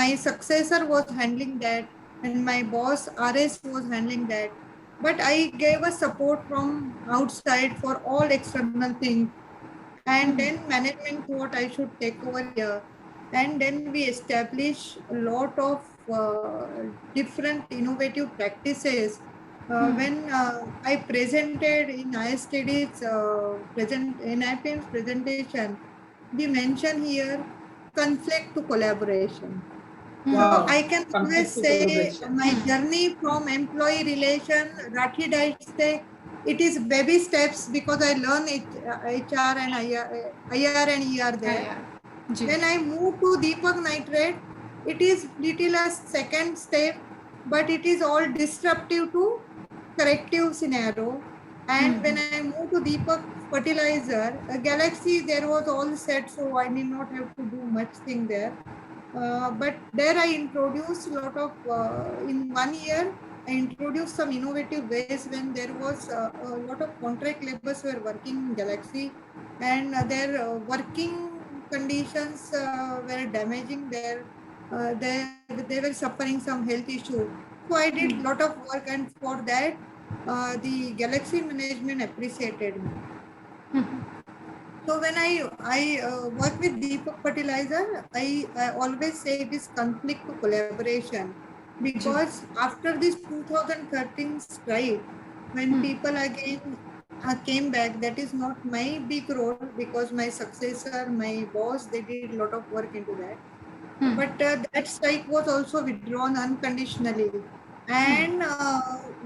my successor was handling that, and my boss RS was handling that. But I gave a support from outside for all external things. And then management thought I should take over here. And then we establish a lot of different innovative practices. When I presented in ISTD's in IPM's presentation, we mention here conflict to collaboration. So
Wow.
I can
Conflict
always
to
say
collaboration.
my journey from employee relation, Rakhi Dice, it is baby steps, because I learn HR and IR and ER
हाँ
there.
यार जी
When I move to Deepak Nitrate, it is little a second step, but it is all disruptive to corrective scenario. And when I moved to Deepak Fertilizer, Galaxy, there was all set, so I did not have to do much thing there. But there I introduced a lot of, in 1 year, I introduced some innovative ways when there was a lot of contract laborers were working in Galaxy, and their working conditions were damaging their, they were suffering some health issue. So I did a lot of work, and for that, the Galaxy management appreciated me. So when I work with Deepak Fertilizer, I always say it is conflict to collaboration, because after this 2013 strike, when people again came back, that is not my big role, because my successor, my boss, they did a lot of work into that. But that strike was also withdrawn unconditionally, and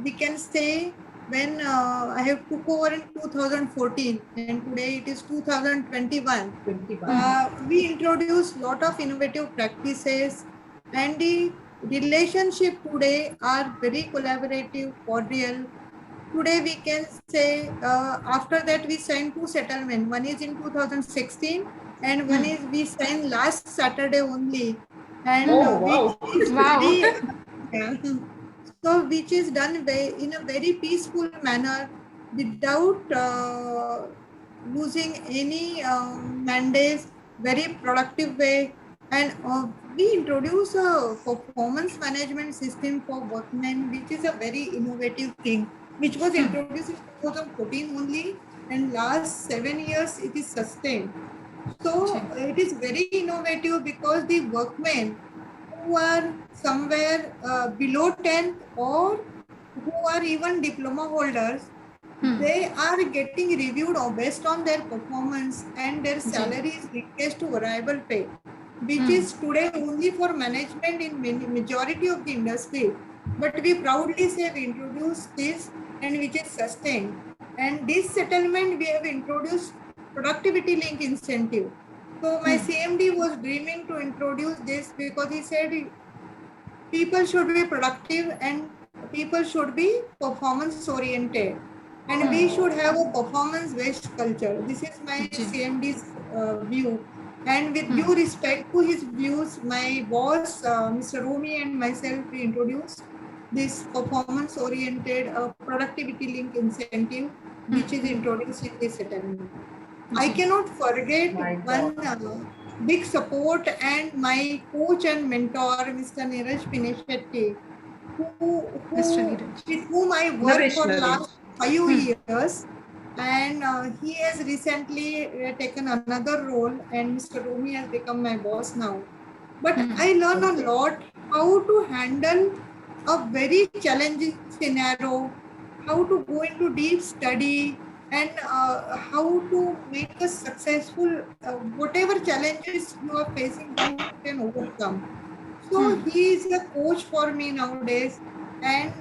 we can say when I have took over in 2014, and today it is 2021.
21.
We introduced lot of innovative practices, and the relationship today are very collaborative, cordial. Today we can say, after that we signed 2 settlements. One is in 2016, and one is we signed last Saturday only, and
Oh, wow.
which is
Wow.
very, yeah. So which is done in a very peaceful manner, without losing any mandates, very productive way. And we introduce a performance management system for workmen, which is a very innovative thing, which was introduced in 2014 only, and last 7 years it is sustained. So it is very innovative, because the workmen who are somewhere below 10th, or who are even diploma holders, they are getting reviewed based on their performance, and their salary is linked to variable pay, which is today only for management in majority of the industry. But we proudly say we introduced this, and which is sustained. And this settlement we have introduced productivity link incentive. So my CMD was dreaming to introduce this, because he said people should be productive, and people should be performance oriented, and we should have a performance based culture. This is my CMD's view. And with due respect to his views, my boss, Mr. Rumi, and myself, we introduced this performance oriented productivity link incentive, which is introduced in this settlement. I cannot forget one big support, and my coach and mentor, Mr. Neeraj Pineshetty, with whom I worked for the last 5 years. And he has recently taken another role, and Mr. Rumi has become my boss now. But I learned a lot how to handle a very challenging scenario, how to go into deep study, and how to make a successful, whatever challenges you are facing, how you can overcome. So he is a coach for me nowadays, and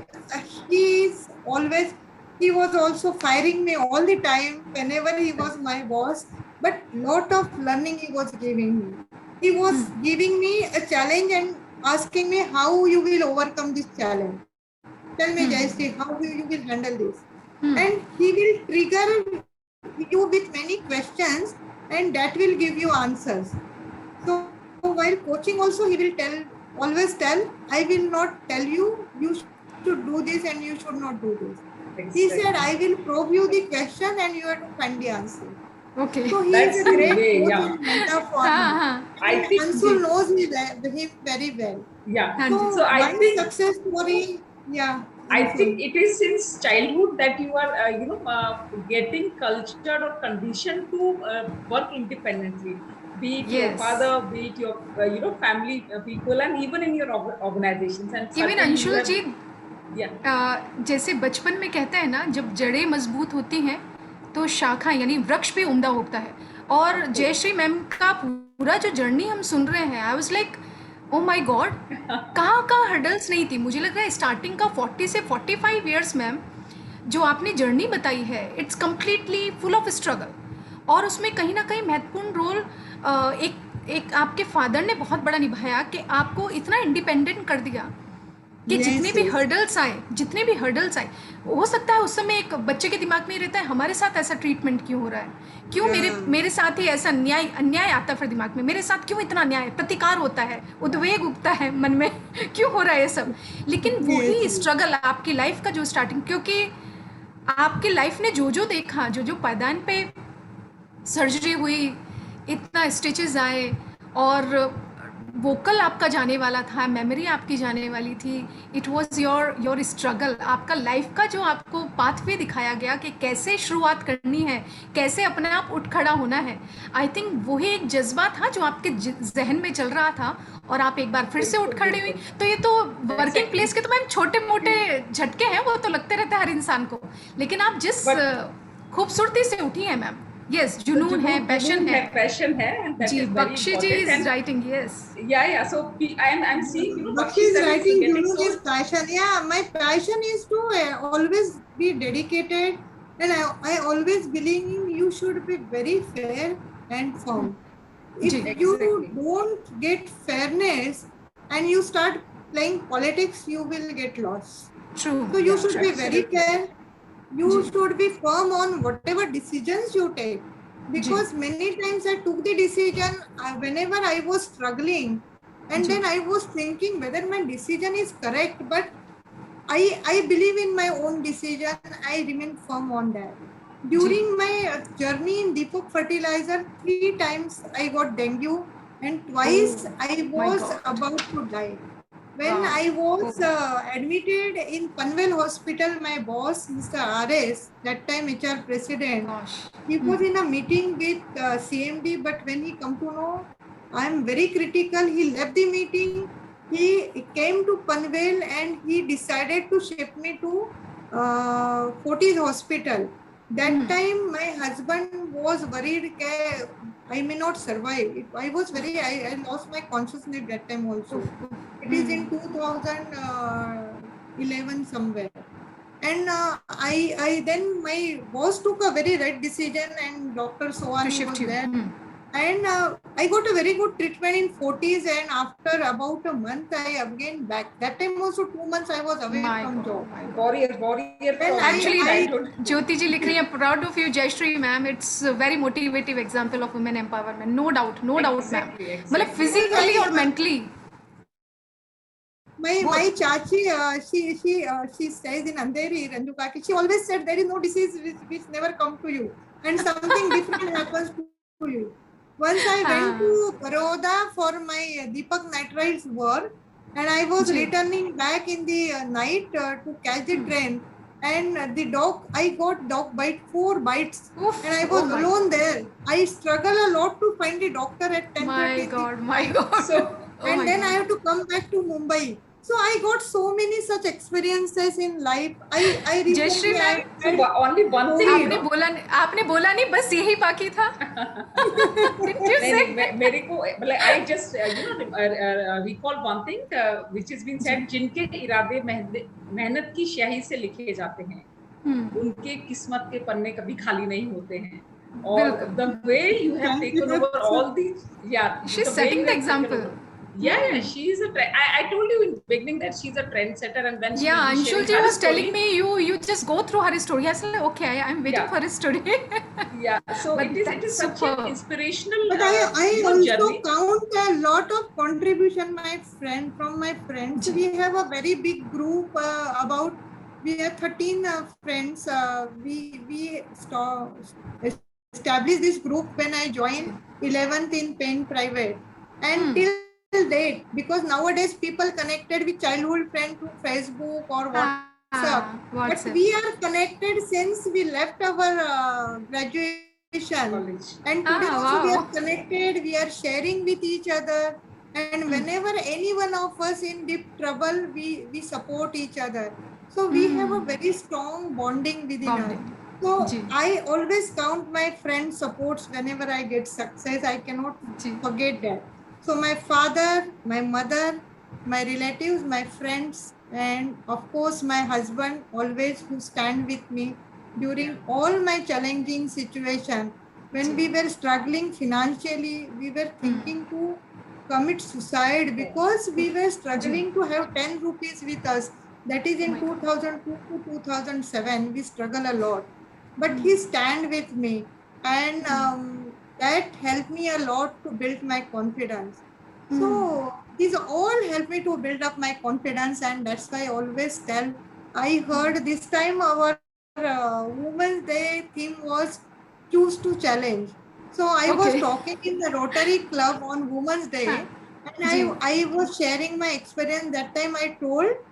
he was also firing me all the time whenever he was my boss, but lot of learning he was giving me. He was giving me a challenge and asking me how you will overcome this challenge. Tell me, Jayashree, how you will handle this? And he will trigger you with many questions, and that will give you answers. So while coaching also, he will always tell, I will not tell you, you should do this and you should not do this. He said, I will probe you the question and you have to find the answer.
Okay.
So he
That's
is a
the
great
way,
coach
yeah.
and mentor for me.
I think
Anshul knows him very well.
Yeah.
So
I
one
think
success story, yeah.
I
Anshul.
think it is since childhood that you are, getting cultured or conditioned to work independently. Be it your
Yes.
father, be it your, family people, and even in your organizations. And
even
certainly you
Anshul
have-
जी,
yeah.
जैसे बचपन में कहते हैं ना, जब जड़ें मजबूत होती हैं तो शाखा यानी वृक्ष भी उम्दा होता है. और जयश्री मैम का पूरा जो जर्नी हम सुन रहे हैं, I was like oh my God, कहाँ हर्डल्स नहीं थी. मुझे लग रहा है स्टार्टिंग का 40 से 45 ईयर्स मैम जो आपने जर्नी बताई है, it's completely full of struggle. और उसमें कहीं ना कहीं महत्वपूर्ण रोल एक आपके फादर ने बहुत बड़ा निभाया कि आपको इतना इंडिपेंडेंट कर दिया. कि जितने भी हर्डल्स आए, हो सकता है उस समय एक बच्चे के दिमाग में रहता है हमारे साथ ऐसा ट्रीटमेंट क्यों हो रहा है, क्यों मेरे साथ ही ऐसा अन्याय आता है, फिर दिमाग में मेरे साथ क्यों इतना अन्याय, प्रतिकार होता है, उद्वेग उगता है मन में क्यों हो रहा है ये सब। लेकिन वही स्ट्रगल आपकी लाइफ का जो स्टार्टिंग, क्योंकि आपकी लाइफ ने जो देखा, जो पैदान पे सर्जरी हुई, इतना स्टिचेस आए, और वोकल आपका जाने वाला था, मेमोरी आपकी जाने वाली थी, इट वाज योर स्ट्रगल, आपका लाइफ का जो आपको पाथवे दिखाया गया कि कैसे शुरुआत करनी है, कैसे अपने आप उठ खड़ा होना है। आई थिंक वही एक जज्बा था जो आपके जहन में चल रहा था, और आप एक बार फिर से उठ खड़े हुई। तो ये तो वर्किंग प्लेस के तो मैम छोटे मोटे झटके हैं, वो तो लगते रहते हैं हर इंसान को, लेकिन आप जिस खूबसूरती से उठी हैं मैम, यस, जुनून है, पैशन है जी। Bakshi ji is writing, yes,
yeah, so I'm seeing,
Bakshi is writing, Junoon is passion. Yeah, my passion is to always be dedicated, and I always believe you should be very fair and firm. If you don't get fairness and you start playing politics, you will get lost.
True.
So you should be very fair. You should be firm on whatever decisions you take, because many times I took the decision whenever I was struggling, and then I was thinking whether my decision is correct, but I believe in my own decision. I remain firm on that. During my journey in Deepak Fertilizer, 3 times I got dengue, and twice I was about to die. When I was admitted in Panvel Hospital, my boss, Mr. RS, that time HR president, he was in a meeting with CMD, but when he come to know I am very critical, he left the meeting. He came to Panvel and he decided to ship me to Fortis Hospital. That time my husband was worried that I may not survive. I lost my consciousness that time also. It is in 2011 somewhere. And I then my boss took a very right decision, and Dr. Sohani was there. And I got a very good treatment in Fortis, and after about a month I again back. That time also 2 months I was away from job.
Warrior.
Actually, Jyoti ji likh rahi hai, proud of you, Jayashree ma'am. It's a very motivative example of women empowerment. No doubt, ma'am. Matlab physically or mentally.
My chachi, she stays in Andheri, Ranjukaki. She always said there is no disease which never come to you, and something different happens to you. Once I went to Baroda for my Deepak Nitrites work, and I was returning back in the night to catch the train, and I got dog bite, 4 bites, and I was alone there. I struggle a lot to find the doctor at 10:30.
My God.
So, then I have to come back to Mumbai. So I got so many such experiences in life. I
Jayashree ma'am,
only one thing.
आपने बोला नहीं, बस यही बाकी था.
मेरे को I just recall one thing which has been said. जिनके इरादे मेहनत की स्याही से लिखे जाते हैं, उनके किस्मत के पन्ने कभी खाली नहीं होते हैं. और the way you have taken over all these,
she's setting the example.
Yeah, she's I told you in the beginning that she's a trendsetter, and then
Anshul ji was telling me you just go through her story. I said okay, I'm waiting for her story.
So it is such an inspirational.
But I also count a lot of contribution from my friends. We have a very big group we have 13 friends. We established this group when I joined 11th in Penn Private, and till date, because nowadays people connected with childhood friends through Facebook or WhatsApp. But we are connected since we left our graduation. College. And today also we are connected, we are sharing with each other, and whenever any one of us in deep trouble, we support each other. So we have a very strong bonding within us. So I always count my friends' supports whenever I get success. I cannot forget that. So my father, my mother, my relatives, my friends, and of course my husband, always who stand with me during all my challenging situation. When we were struggling financially, we were thinking to commit suicide because we were struggling to have 10 rupees with us. That is in 2002 to 2007. We struggle a lot. But he stand with me, and that helped me a lot to build my confidence. So these all helped me to build up my confidence, and that's why I always tell. I heard this time our Women's Day theme was choose to challenge. So I was
Okay.
talking in the Rotary Club on Women's Day, and
Ji.
I was sharing my experience. That time I told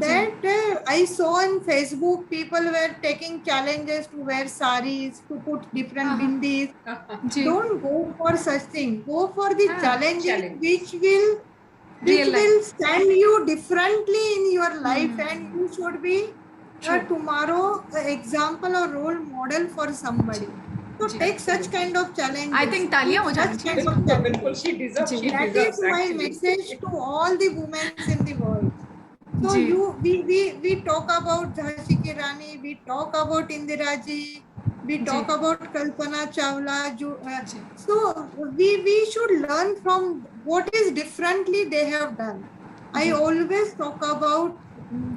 that I saw on Facebook people were taking challenges to wear saris, to put different bindis.
Ji.
Don't go for such thing. Go for the challenges
challenge.
which will
Real life.
stand you differently in your life, and you should be tomorrow example or role model for somebody. So
Ji.
take such kind of challenges.
I think तालियां हो जानी
Such kind of
बिल्कुल
challenges.
she deserves.
Ji.
She
That
deserves
is my
actually.
message to all the women in the world. So
ji.
we talk about Jhansi Ki Rani, we talk about Indira Ji, we talk about Kalpana Chawla. So we should learn from what is differently they have done. I always talk about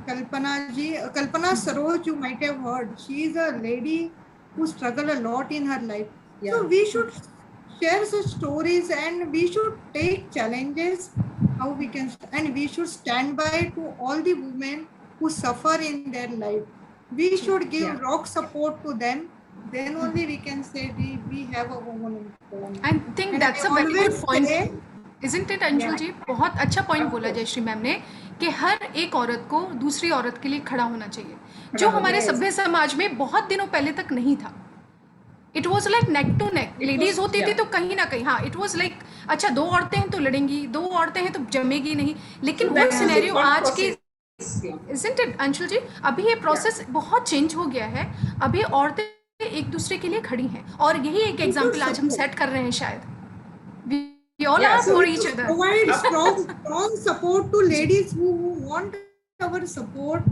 Kalpana Ji, Kalpana Saroj. You might have heard. She is a lady who struggled a lot in her life.
Yeah.
So we should share such stories, and we should take challenges how we can, and we should stand by to all the women who suffer in their life. We should give rock support to them. Then only we can say we have a woman empowerment.
I think
And
that's
I
a very good
always
point.
say-
Isn't it Anshul जी? बहुत अच्छा point बोला Jayashree ma'am ने कि हर एक औरत को दूसरी औरत के लिए खड़ा होना चाहिए, जो हमारे सभ्य समाज में बहुत दिनों पहले तक नहीं था. It was like neck to neck. Ladies होती थी तो कहीं ना कहीं, हाँ, इट वॉज लाइक अच्छा 2 औरतें हैं तो लड़ेंगी, 2 औरतें हैं तो जमेगी नहीं. लेकिन वो सिनेरियो आज की, isn't it अंशुल जी? अभी ये प्रोसेस बहुत चेंज हो गया है. अभी औरतें एक दूसरे के लिए खड़ी हैं, और यही एक एग्जाम्पल आज हम सेट कर रहे हैं शायद. We all are for each other.
Provide strong support to ladies who want our support.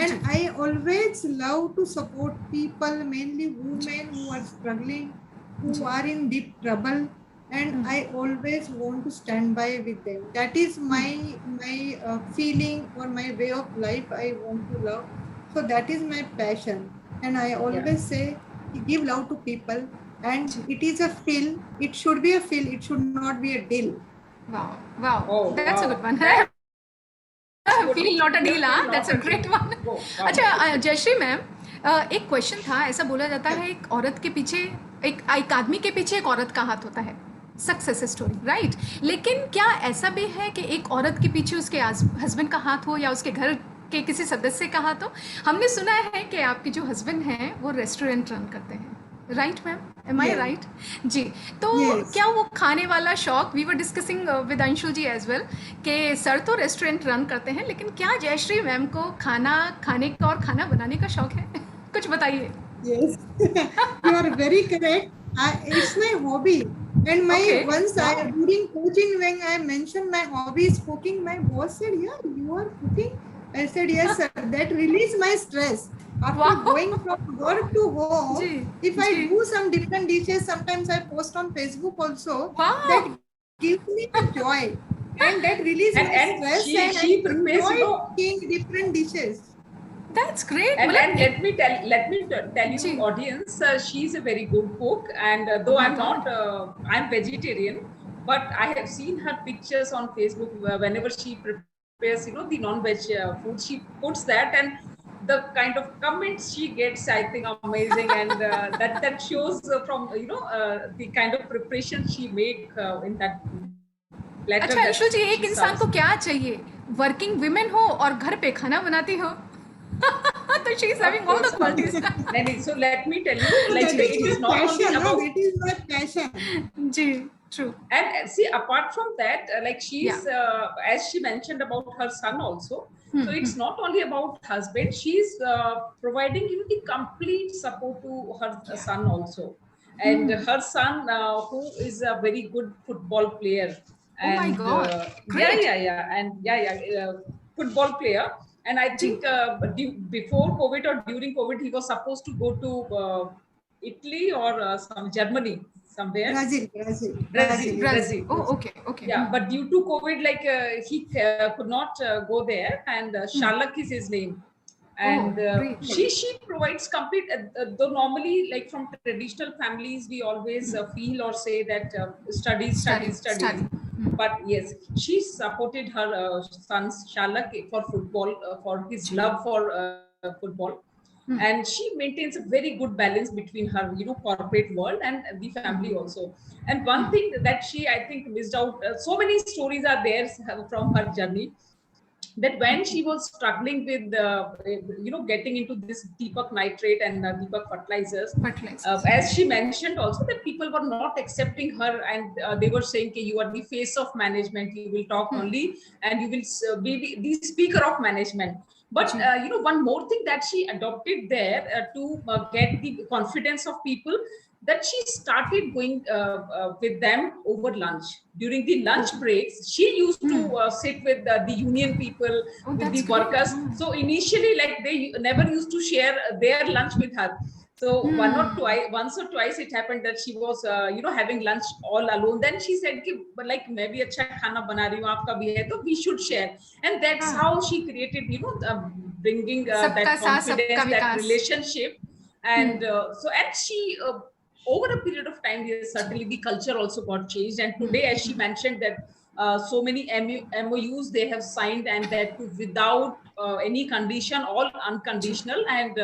And I always love to support people, mainly women who are struggling, who are in deep trouble. And I always want to stand by with them. That is my feeling or my way of life. I want to love. So that is my passion. And I always say, give love to people. And it is a feel. It should be a feel. It should not be a deal.
Wow.
Oh,
that's a good one. Feel not a deal, huh? That's a great one. अच्छा Jayashree ma'am, एक question था. ऐसा बोला जाता है एक औरत के पीछे, एक आदमी के पीछे एक औरत का हाथ होता है. Success story, right? लेकिन क्या ऐसा भी है कि एक औरत के पीछे उसके हस्बैंड का हाथ हो, या उसके घर के किसी सदस्य का हाथ हो? हमने सुना है कि आपके जो हस्बैंड हैं वो रेस्टोरेंट रन करते हैं, right ma'am? Am I right? जी. तो क्या वो खाने वाला शौक, we were discussing with Anshul ji as well, कि सर तो रेस्टोरेंट रन करते हैं, लेकिन क्या जयश्री मैम को खाना खाने का और खाना बनाने का शौक है? कुछ बताइए.
Yes, you are very correct. It's my hobby. And during coaching, when I mentioned my hobby is cooking, my boss said, "Yeah, you are cooking." I said, "Yes, sir." That released my stress. After going from work to home, if I do some different dishes, sometimes I post on Facebook also. That gives me joy, and that releases my stress.
She prepares,
enjoy cooking different dishes.
That's great.
And let me tell you, audience, she's a very good cook. And though I'm not, I'm vegetarian, but I have seen her pictures on Facebook whenever she prepares, the non-veg food. She puts that, and the kind of comments she gets, I think, amazing. And that shows from the kind of preparation she make in that.
अच्छा अंशुल जी, एक इंसान को क्या चाहिए? Working women हो और घर पे खाना बनाती हो. So she's having all the qualities.
So let me tell you, like it is not only about.
It is my passion.
Ji, true.
And see, apart from that, like she's as she mentioned about her son also. So it's not only about husband. She's providing the complete support to her son also, and her son who is a very good football player.
Oh my God!
Football player. And I think before COVID or during COVID, he was supposed to go to Italy or some Germany somewhere.
Brazil.
Brazil.
Oh, okay, okay.
Yeah, but due to COVID, like he could not go there, and Shalak is his name. And
great.
she provides complete. Though normally, like from traditional families, we always feel or say that studies.
Study.
But yes, she supported her son's Shalak for football, for his love for football. And she maintains a very good balance between her, corporate world and the family also. And one thing that she, I think, missed out. So many stories are there from her journey, that when she was struggling with getting into this Deepak nitrate and Deepak fertilizers, as she mentioned also, that people were not accepting her, and they were saying, okay, you are the face of management, you will talk only, and you will be the speaker of management. But one more thing that she adopted there to get the confidence of people, that she started going with them over lunch. During the lunch breaks, she used to sit with the union people, with the workers. So initially, like, they never used to share their lunch with her. So once or twice it happened that she was having lunch all alone. Then she said, like, maybe acha khana bana rahi hu, aapka bhi hai, to we should share. And that's how she created, bringing that confidence, that relationship. And and she over a period of time, yes, certainly the culture also got changed. And today, as she mentioned, that so many MOUs they have signed, and that without any condition, all unconditional. And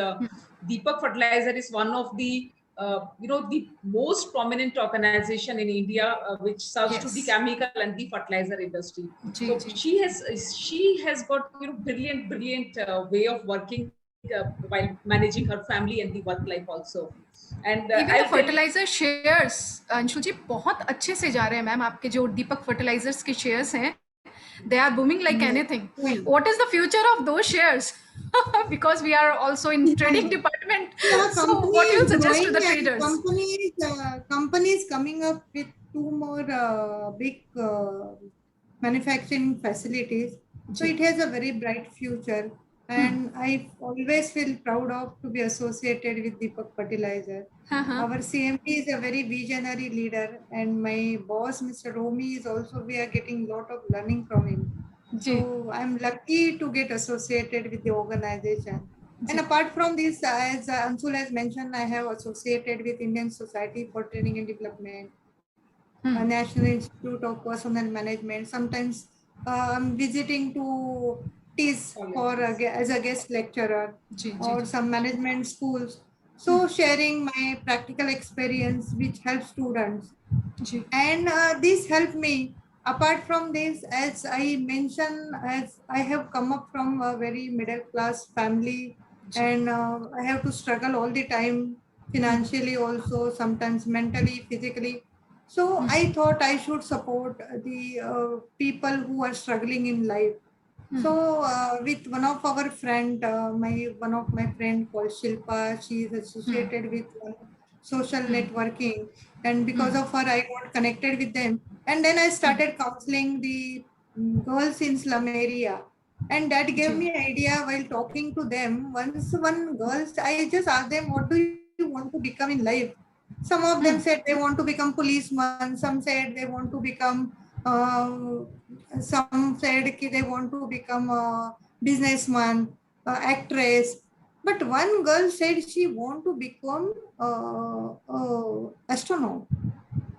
Deepak Fertilizer is one of the the most prominent organization in India, which serves to the chemical and the fertilizer industry. So she has got brilliant way of working while managing her family and the work life also. And
even the fertilizer shares, Anshu जी, बहुत अच्छे से जा रहे हैं ma'am. आपके जो दीपक fertilisers के shares हैं, they are booming like anything. What is the future of those shares? Because we are also in trading department. So what do you suggest to the traders?
Companies coming up with 2 more big manufacturing facilities. So it has a very bright future. And I always feel proud of to be associated with Deepak Fertilizer. Our CMD is a very visionary leader, and my boss, Mr. Romi, is also, we are getting a lot of learning from him. So I'm lucky to get associated with the organization. And apart from this, as Anshul has mentioned, I have associated with Indian Society for Training and Development, National Institute of Personnel Management. Sometimes I'm visiting to TIS as a guest lecturer, or some management schools. So sharing my practical experience, which helps students. And this helped me. Apart from this, as I mentioned, as I have come up from a very middle class family, and I have to struggle all the time, financially also, sometimes mentally, physically. So I thought I should support the people who are struggling in life. So with one of our friend, one of my friend called Shilpa, she is associated with social networking, and because of her, I got connected with them. And then I started counseling the girls in slum area, and that gave me idea while talking to them. Once one girls, I just asked them, what do you want to become in life? Some of them said they want to become policeman. Some said they want to become some said they want to become a businessman, actress. But one girl said she want to become astronaut.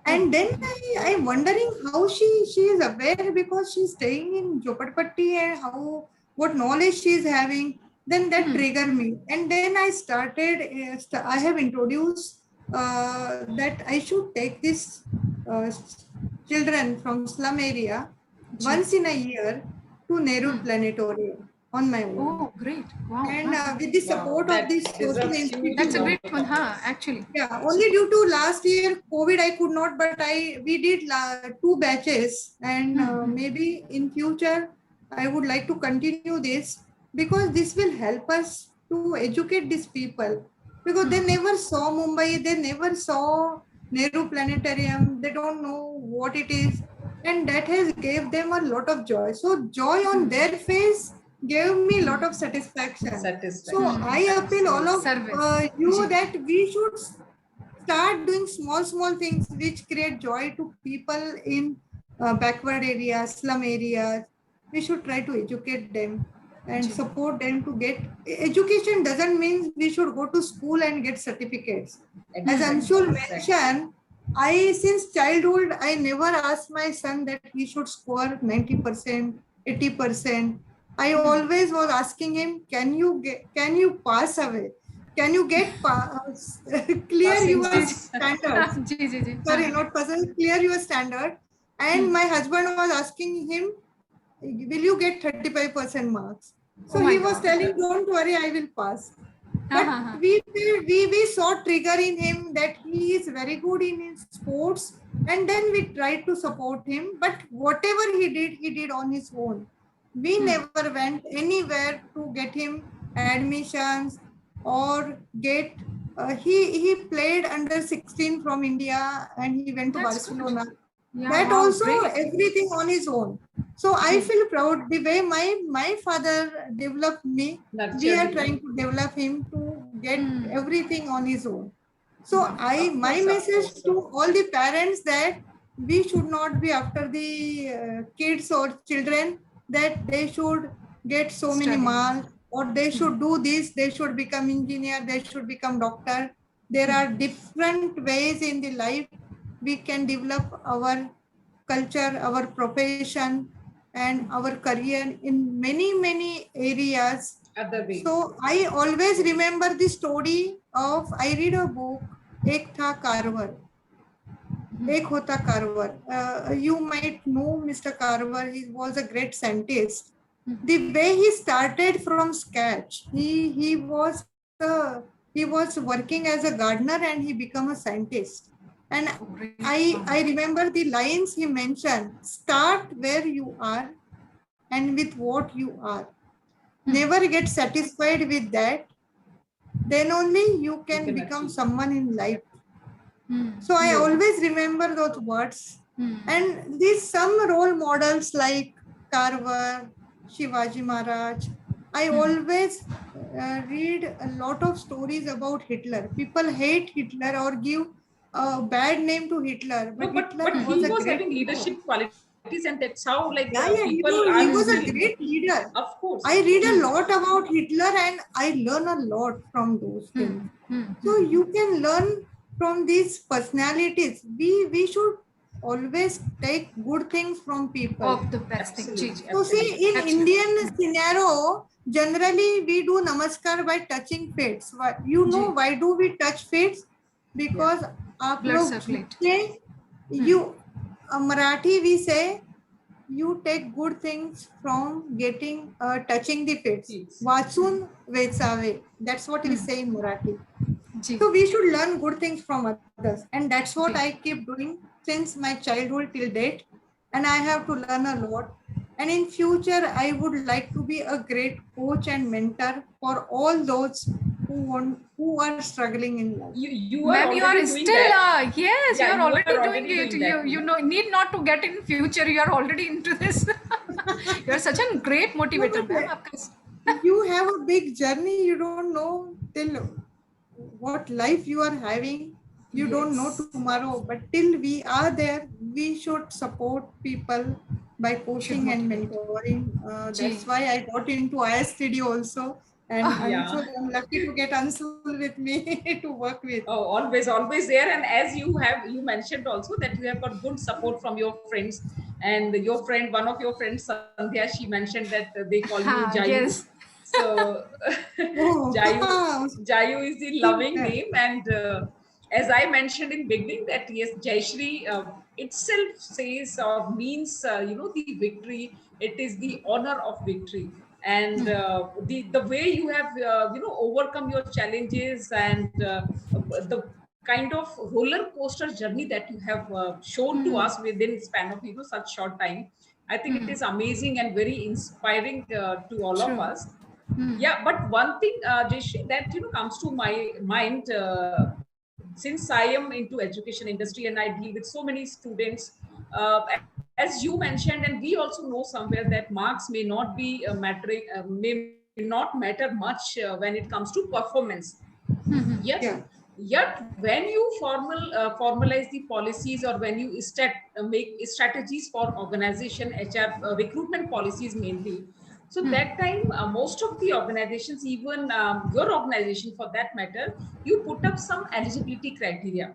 And then I'm wondering how she is aware, because she's staying in Jopatpatti, and what knowledge she is having. Then that triggered me. And then I started, I have introduced that I should take this children from slum area once in a year to Nehru Planetarium on my own.
Oh, great. Wow.
And with the support of this social institute.
That's a great one, actually.
Yeah, only due to last year COVID I could not, but we did 2 batches, and maybe in future I would like to continue this, because this will help us to educate these people, because they never saw Mumbai, they never saw Nehru Planetarium, they don't know what it is, and that has gave them a lot of joy. So joy on their face gave me a lot of satisfaction. So I appeal all of you that we should start doing small things which create joy to people in backward areas, slum areas. We should try to educate them and support them to get education. Doesn't mean we should go to school and get certificates. As Anshul mentioned, I since childhood I never asked my son that he should score 90%, 80%. I always was asking him, can you pass away? Can you get clear
Passing
your
marks.
standards?
जी जी जी
Sorry, not person, clear your standard. And my husband was asking him, will you get 35% marks? So
Oh my
he was
God.
telling, don't worry, I will pass.
हाँ,
But
हाँ, हाँ.
we saw trigger in him that he is very good in his sports, and then we tried to support him. But whatever he did on his own. We never went anywhere to get him admissions or get. He played under 16 from India and he went to
That's good.
Barcelona.
Yeah,
That
wow,
also
great.
everything on his own. So I feel proud the way my father developed me. We are trying to develop him to get everything on his own. So my message to all the parents that we should not be after the kids or children that they should get so many marks or they should do this, they should become engineer, they should become doctor. There are different ways in the life we can develop our culture, our profession, and our career in many areas.
Other ways.
So I always remember the story of, I read a book, Ek Tha Karwar. Ek Hota Karwar. You might know Mr. Karwar, he was a great scientist. The way he started from scratch, he was working as a gardener and he became a scientist. And I remember the lines he mentioned, start where you are and with what you are. Never get satisfied with that. Then only you can become someone in life. So I always remember those words. And these some role models like Karwar, Shivaji Maharaj. I always read a lot of stories about Hitler. People hate Hitler or give a bad name to Hitler.
No, but
Hitler
he was
great
having leadership qualities, and that's how
he
people
was a great leader.
Of course.
I read a lot about Hitler and I learn a lot from those things. So you can learn from these personalities. We should always take good things from people.
Of the best thing.
So see, in Indian scenario, generally we do namaskar by touching fates. You know why do we touch fates? Because
blood circulate.
You Marathi we say you take good things from getting touching the fates. Vasun vedsave. That's what we say in Marathi. So we should learn good things from others, and that's what I keep doing since my childhood till date. And I have to learn a lot. And in future, I would like to be a great coach and mentor for all those who are struggling in life.
You are
still yes, you are already doing it. You know, need not to get in future. You are already into this. You are such a great motivator, ma'am.
You have a big journey. You don't know till what life you are having. You don't know tomorrow, but till we are there, we should support people by coaching and mentoring. That's why I got into ISTD also. And I'm lucky to get Anshul with me to work with.
Oh, always there. And as you mentioned also that you have got good support from your friends. And your friend, one of your friends, Sandhya, she mentioned that they call you Jayu.
Yes.
So Jayu is the loving name. And as I mentioned in beginning that yes, Jayashree itself says or means, the victory. It is the honor of victory. And the way you have overcome your challenges and the kind of roller coaster journey that you have shown to us within span of such short time, I think it is amazing and very inspiring to all of us. Yeah, but one thing, Jayashree, that comes to my mind, since I am into education industry and I deal with so many students, as you mentioned, and we also know somewhere that marks may not be may not matter much when it comes to performance. Yes. Yet, when you formalize the policies, or when you make strategies for organization, HR recruitment policies mainly, so that time most of the organizations, even your organization for that matter, you put up some eligibility criteria.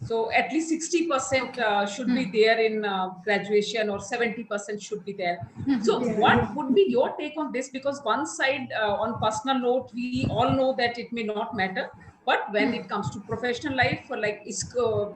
So at least 60%
Okay.
should be there in graduation, or 70% should be there. So
Yeah,
what
yeah.
would be your take on this? Because one side, on personal note, we all know that it may not matter, but when it comes to professional life, like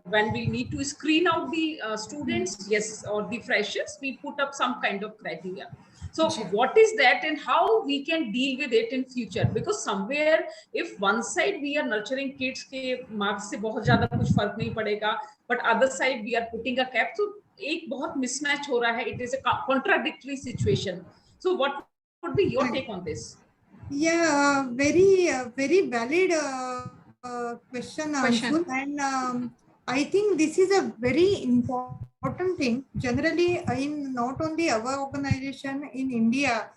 when we need to screen out the students, yes, or the freshers, we put up some kind of criteria. So
ji.
what is that, and how we can deal with it in future? Because somewhere, if one side we are nurturing kids के marks से बहुत ज्यादा कुछ फर्क नहीं पड़ेगा, but other side we are putting a cap, so एक बहुत mismatch हो रहा है. It is a contradictory situation. So what would be your take on this?
Yeah, very valid question, Anshul.
Question.
And I think this is a very important thing. Generally, in not only our organization in India,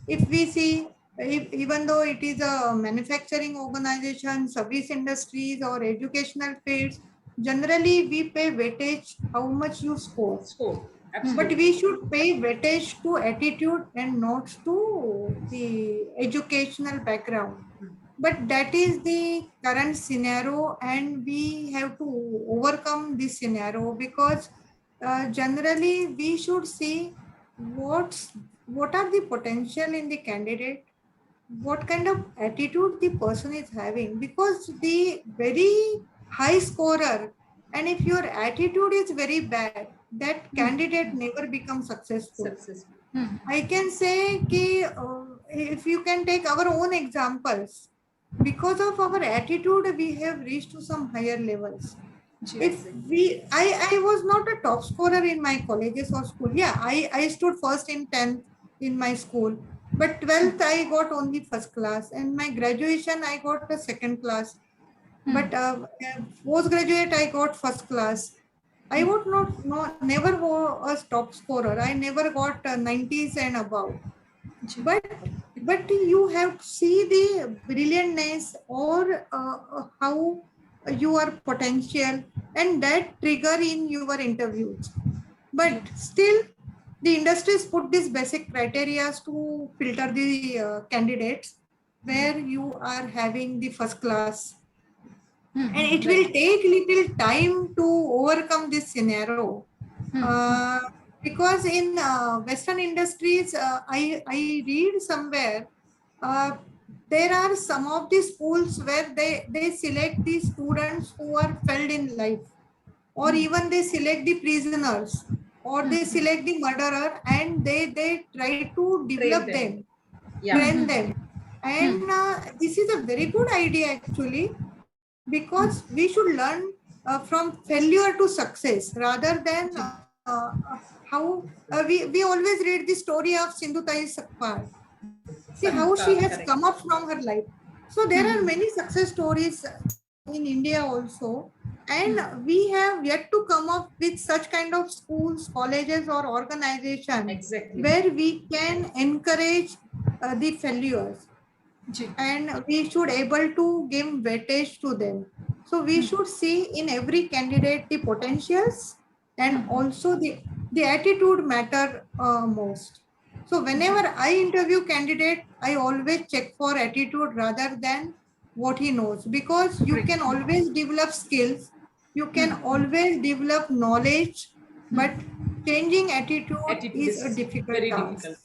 if we see, even though it is a manufacturing organization, service industries, or educational fields, generally we pay weightage how much you score.
Score.
But
Absolutely.
we should pay weightage to attitude and not to the educational background. But that is the current scenario, and we have to overcome this scenario, because generally we should see what are the potential in the candidate, what kind of attitude the person is having, because the very high scorer, and if your attitude is very bad, that candidate never becomes successful.
Successful.
I can say ki, if you can take our own examples, because of our attitude we have reached to some higher levels.
जी.
If we I was not a top scorer in my colleges or school. Yeah, I stood first in 10th in my school, but 12th I got only first class, and my graduation I got a second class, but postgraduate I got first class. I would never was top scorer. I never got 90s and above.
जी.
But you have to see the brilliantness, or how your potential, and that trigger in your interviews. But still, the industries put these basic criteria to filter the candidates, where you are having the first class, and it will
Right.
take little time to overcome this scenario. uh, because in Western industries, I read somewhere, uh, there are some of the schools where they select the students who are failed in life, or even they select the prisoners, or they select the murderer, and they try to
Train
develop
them.
them,
Yeah.
train them. And this is a very good idea actually, because we should learn from failure to success, rather than how we always read the story of Sindhu Tai Sakpal. See how she has
Correct.
come up from her life. So there are many success stories in India also, and we have yet to come up with such kind of schools, colleges, or organization
Exactly.
where we can encourage the failures,
जी.
and we should able to give weightage to them. So we should see in every candidate the potentials, and also the attitude matter most. So whenever I interview candidate, I always check for attitude rather than what he knows, because you
Great.
can always develop skills, you can always develop knowledge, but changing attitude
Attitude
is a
is
difficult
very
task.
difficult.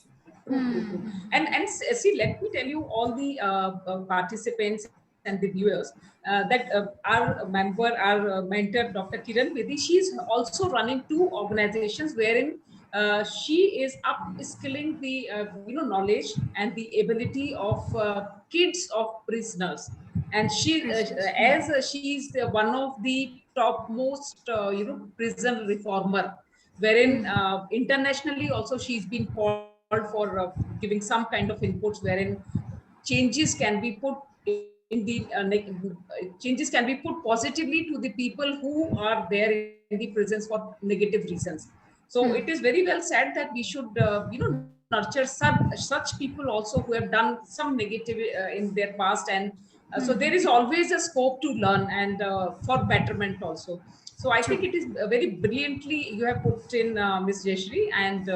True, true, true. And see, let me tell you, all the participants and the viewers, that our member, our mentor, Dr. Kiran Bedi, she is also running two organizations wherein she is upskilling the knowledge and the ability of kids of prisoners. And she, as she is one of the topmost prison reformer, wherein internationally also she's been called for giving some kind of inputs wherein changes can be put in the changes can be put positively to the people who are there in the prisons for negative reasons. So it is very well said that we should nurture such people also who have done some negative in their past, and So there is always a scope to learn and for betterment also. So I think it is very brilliantly you have put in, Ms. Jayashree, and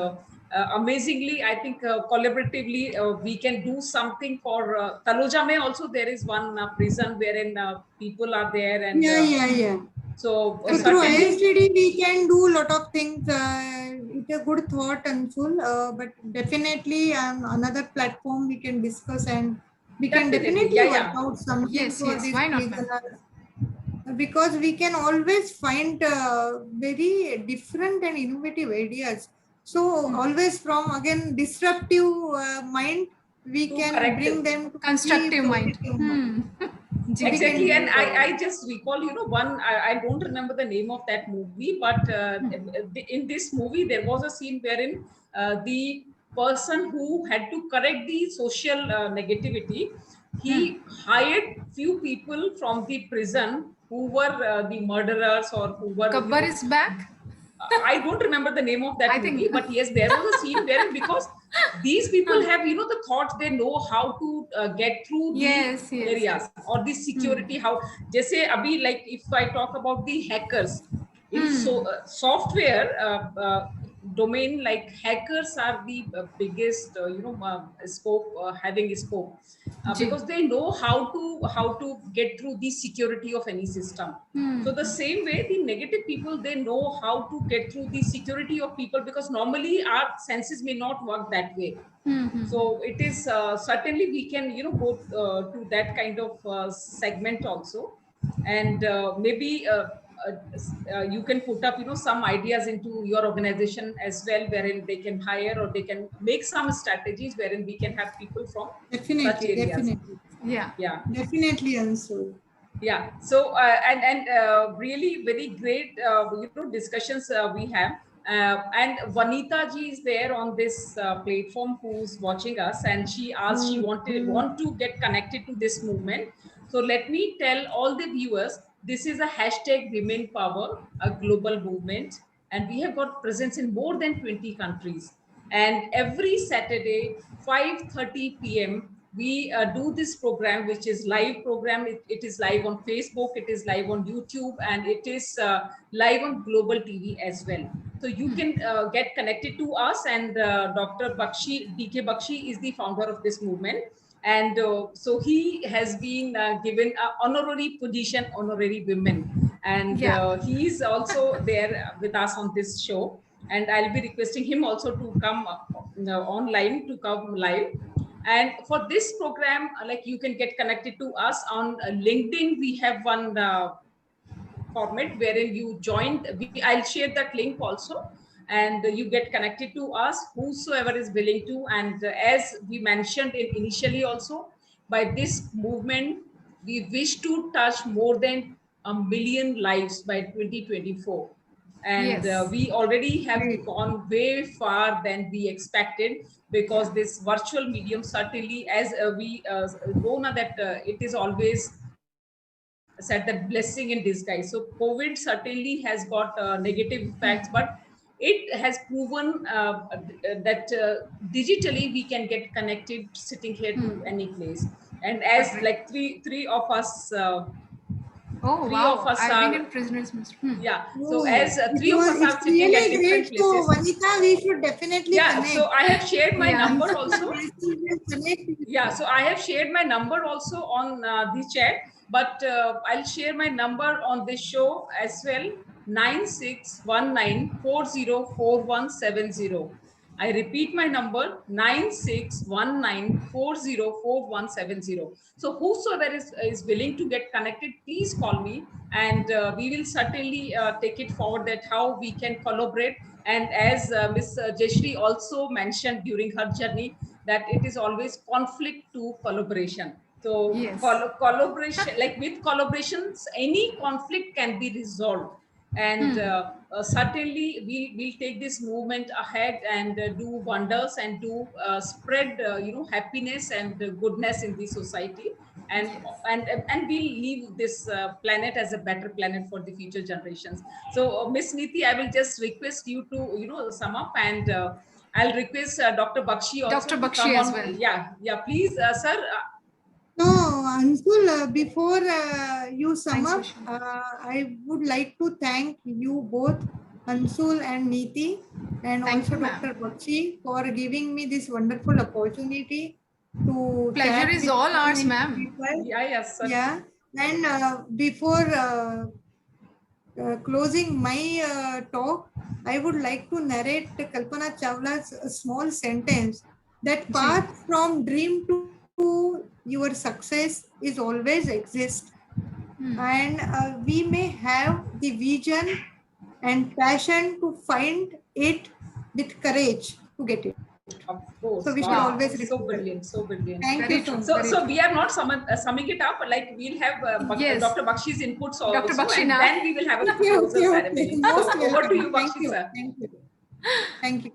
amazingly, I think collaboratively we can do something for Taloja Mein also. There is one prison wherein people are there, and
Yeah, yeah, yeah.
so
So through
certainly,
ISTD, we can do a lot of things. It's a good thought, Anshul. But definitely on another platform we can discuss, and we can
definitely,
definitely
yeah,
work
yeah.
out something
Yes,
for
yes.
these
Why not, ma'am?
prisoners. Because we can always find very different and innovative ideas. So always from again disruptive mind, we
To
can bring
corrective.
them to be
Constructive mind.
positive mind.
जी.
We can
Exactly, and
do
I just recall, one, I don't remember the name of that movie, but in this movie there was a scene wherein the person who had to correct the social negativity, he hired few people from the prison who were the murderers, or who were,
Gabbar is back.
I don't remember the name of that
I
movie,
think.
but yes, there was a scene wherein, because these people have, the thoughts, they know how to get through the
Yes, yes,
areas,
yes.
or the security, how, just say, abhi, like if I talk about the hackers in software domain, like hackers are the biggest, scope, having scope,
जी.
because they know how to get through the security of any system. So the same way, the negative people, they know how to get through the security of people, because normally our senses may not work that way. So it is certainly we can, go to that kind of segment also, and maybe you can put up, some ideas into your organization as well, wherein they can hire, or they can make some strategies wherein we can have people from such
definitely,
areas.
definitely,
Yeah.
Yeah.
definitely, Anshul.
Yeah, so and really very great discussions we have, and Vanita ji is there on this platform, who's watching us, and she asked, she want to get connected to this movement. So let me tell all the viewers, this is a hashtag Women Power, a global movement, and we have got presence in more than 20 countries. And every Saturday 5:30 p.m. we do this program, which is live program. It is live on Facebook, it is live on YouTube, and it is live on global TV as well. So you can get connected to us, and Dr. Bakshi, DK Bakshi, is the founder of this movement, and so he has been given an honorary position, honorary women, and
Yeah.
he is also there with us on this show, and I'll be requesting him also to come online, to come live. And for this program, like, you can get connected to us on LinkedIn. We have one format wherein you join. I'll share that link also, and you get connected to us, whosoever is willing to. And as we mentioned initially also, by this movement, we wish to touch more than 1 million lives by 2024, and
Yes.
we already have
Great.
gone way far than we expected, because this virtual medium, certainly, as we know now, that it is always said that blessing in disguise. So COVID certainly has got negative effects, but it has proven that digitally we can get connected sitting here to any place. And as
Agree.
like three of us
Oh,
three of
wow.
us
I've been in
are,
prisoners.
yeah, so
Oh,
as three of us
it's
are sitting at
really great.
different
So,
places.
Vanita, we should definitely
Yeah, so
connect.
I have shared my
Yeah.
number
Anshul and
also.
myself will connect with
Yeah,
you.
so I have shared my number also on the chat, but I'll share my number on this show as well: 9619404170. I repeat my number: 9619404170. So whosoever is willing to get connected, please call me, and we will certainly take it forward, that how we can collaborate. And as Ms. Jeshri also mentioned during her journey, that it is always conflict to collaboration. So
Yes.
collaboration, like with collaborations, any conflict can be resolved. And certainly we'll take this movement ahead, and do wonders, and do spread happiness and goodness in the society, and
Yes.
and we'll leave this planet as a better planet for the future generations. So Miss Niti, I will just request you to sum up, and I'll request Dr. Bakshi also
Dr.
to come
Bakshi as
on.
well.
Yeah, yeah, please, sir.
So, Anshul, before you sum
Thanks,
up,
Vishal.
I would like to thank you both, Anshul and Neeti, and
Thank
also
you, ma'am.
Dr. Bakshi for giving me this wonderful opportunity to
Pleasure
chat
is
with
all
so
ours,
many
ma'am.
people.
Yeah, yes,
Yeah,
certainly.
and before closing my talk, I would like to narrate Kalpana Chawla's small sentence that
Ji.
path from dream to your success is always exist,
Hmm.
and we may have the vision and passion to find it with courage to get it.
Of
So we should
course.
always
Wow.
Wow.
remember
So
that.
brilliant. So
Thank
brilliant.
you so
Very
much.
true.
So,
Very
so
true.
we are not summing it up. Like we'll have
Yes.
Dr. Bakshi's inputs
Dr.
also,
Bakshi
and
now.
then we will have a
Okay,
closer
okay, okay.
ceremony.
Most
So over to
welcome.
you,
Thank
Bakshi
you.
sir.
Thank you. Thank you.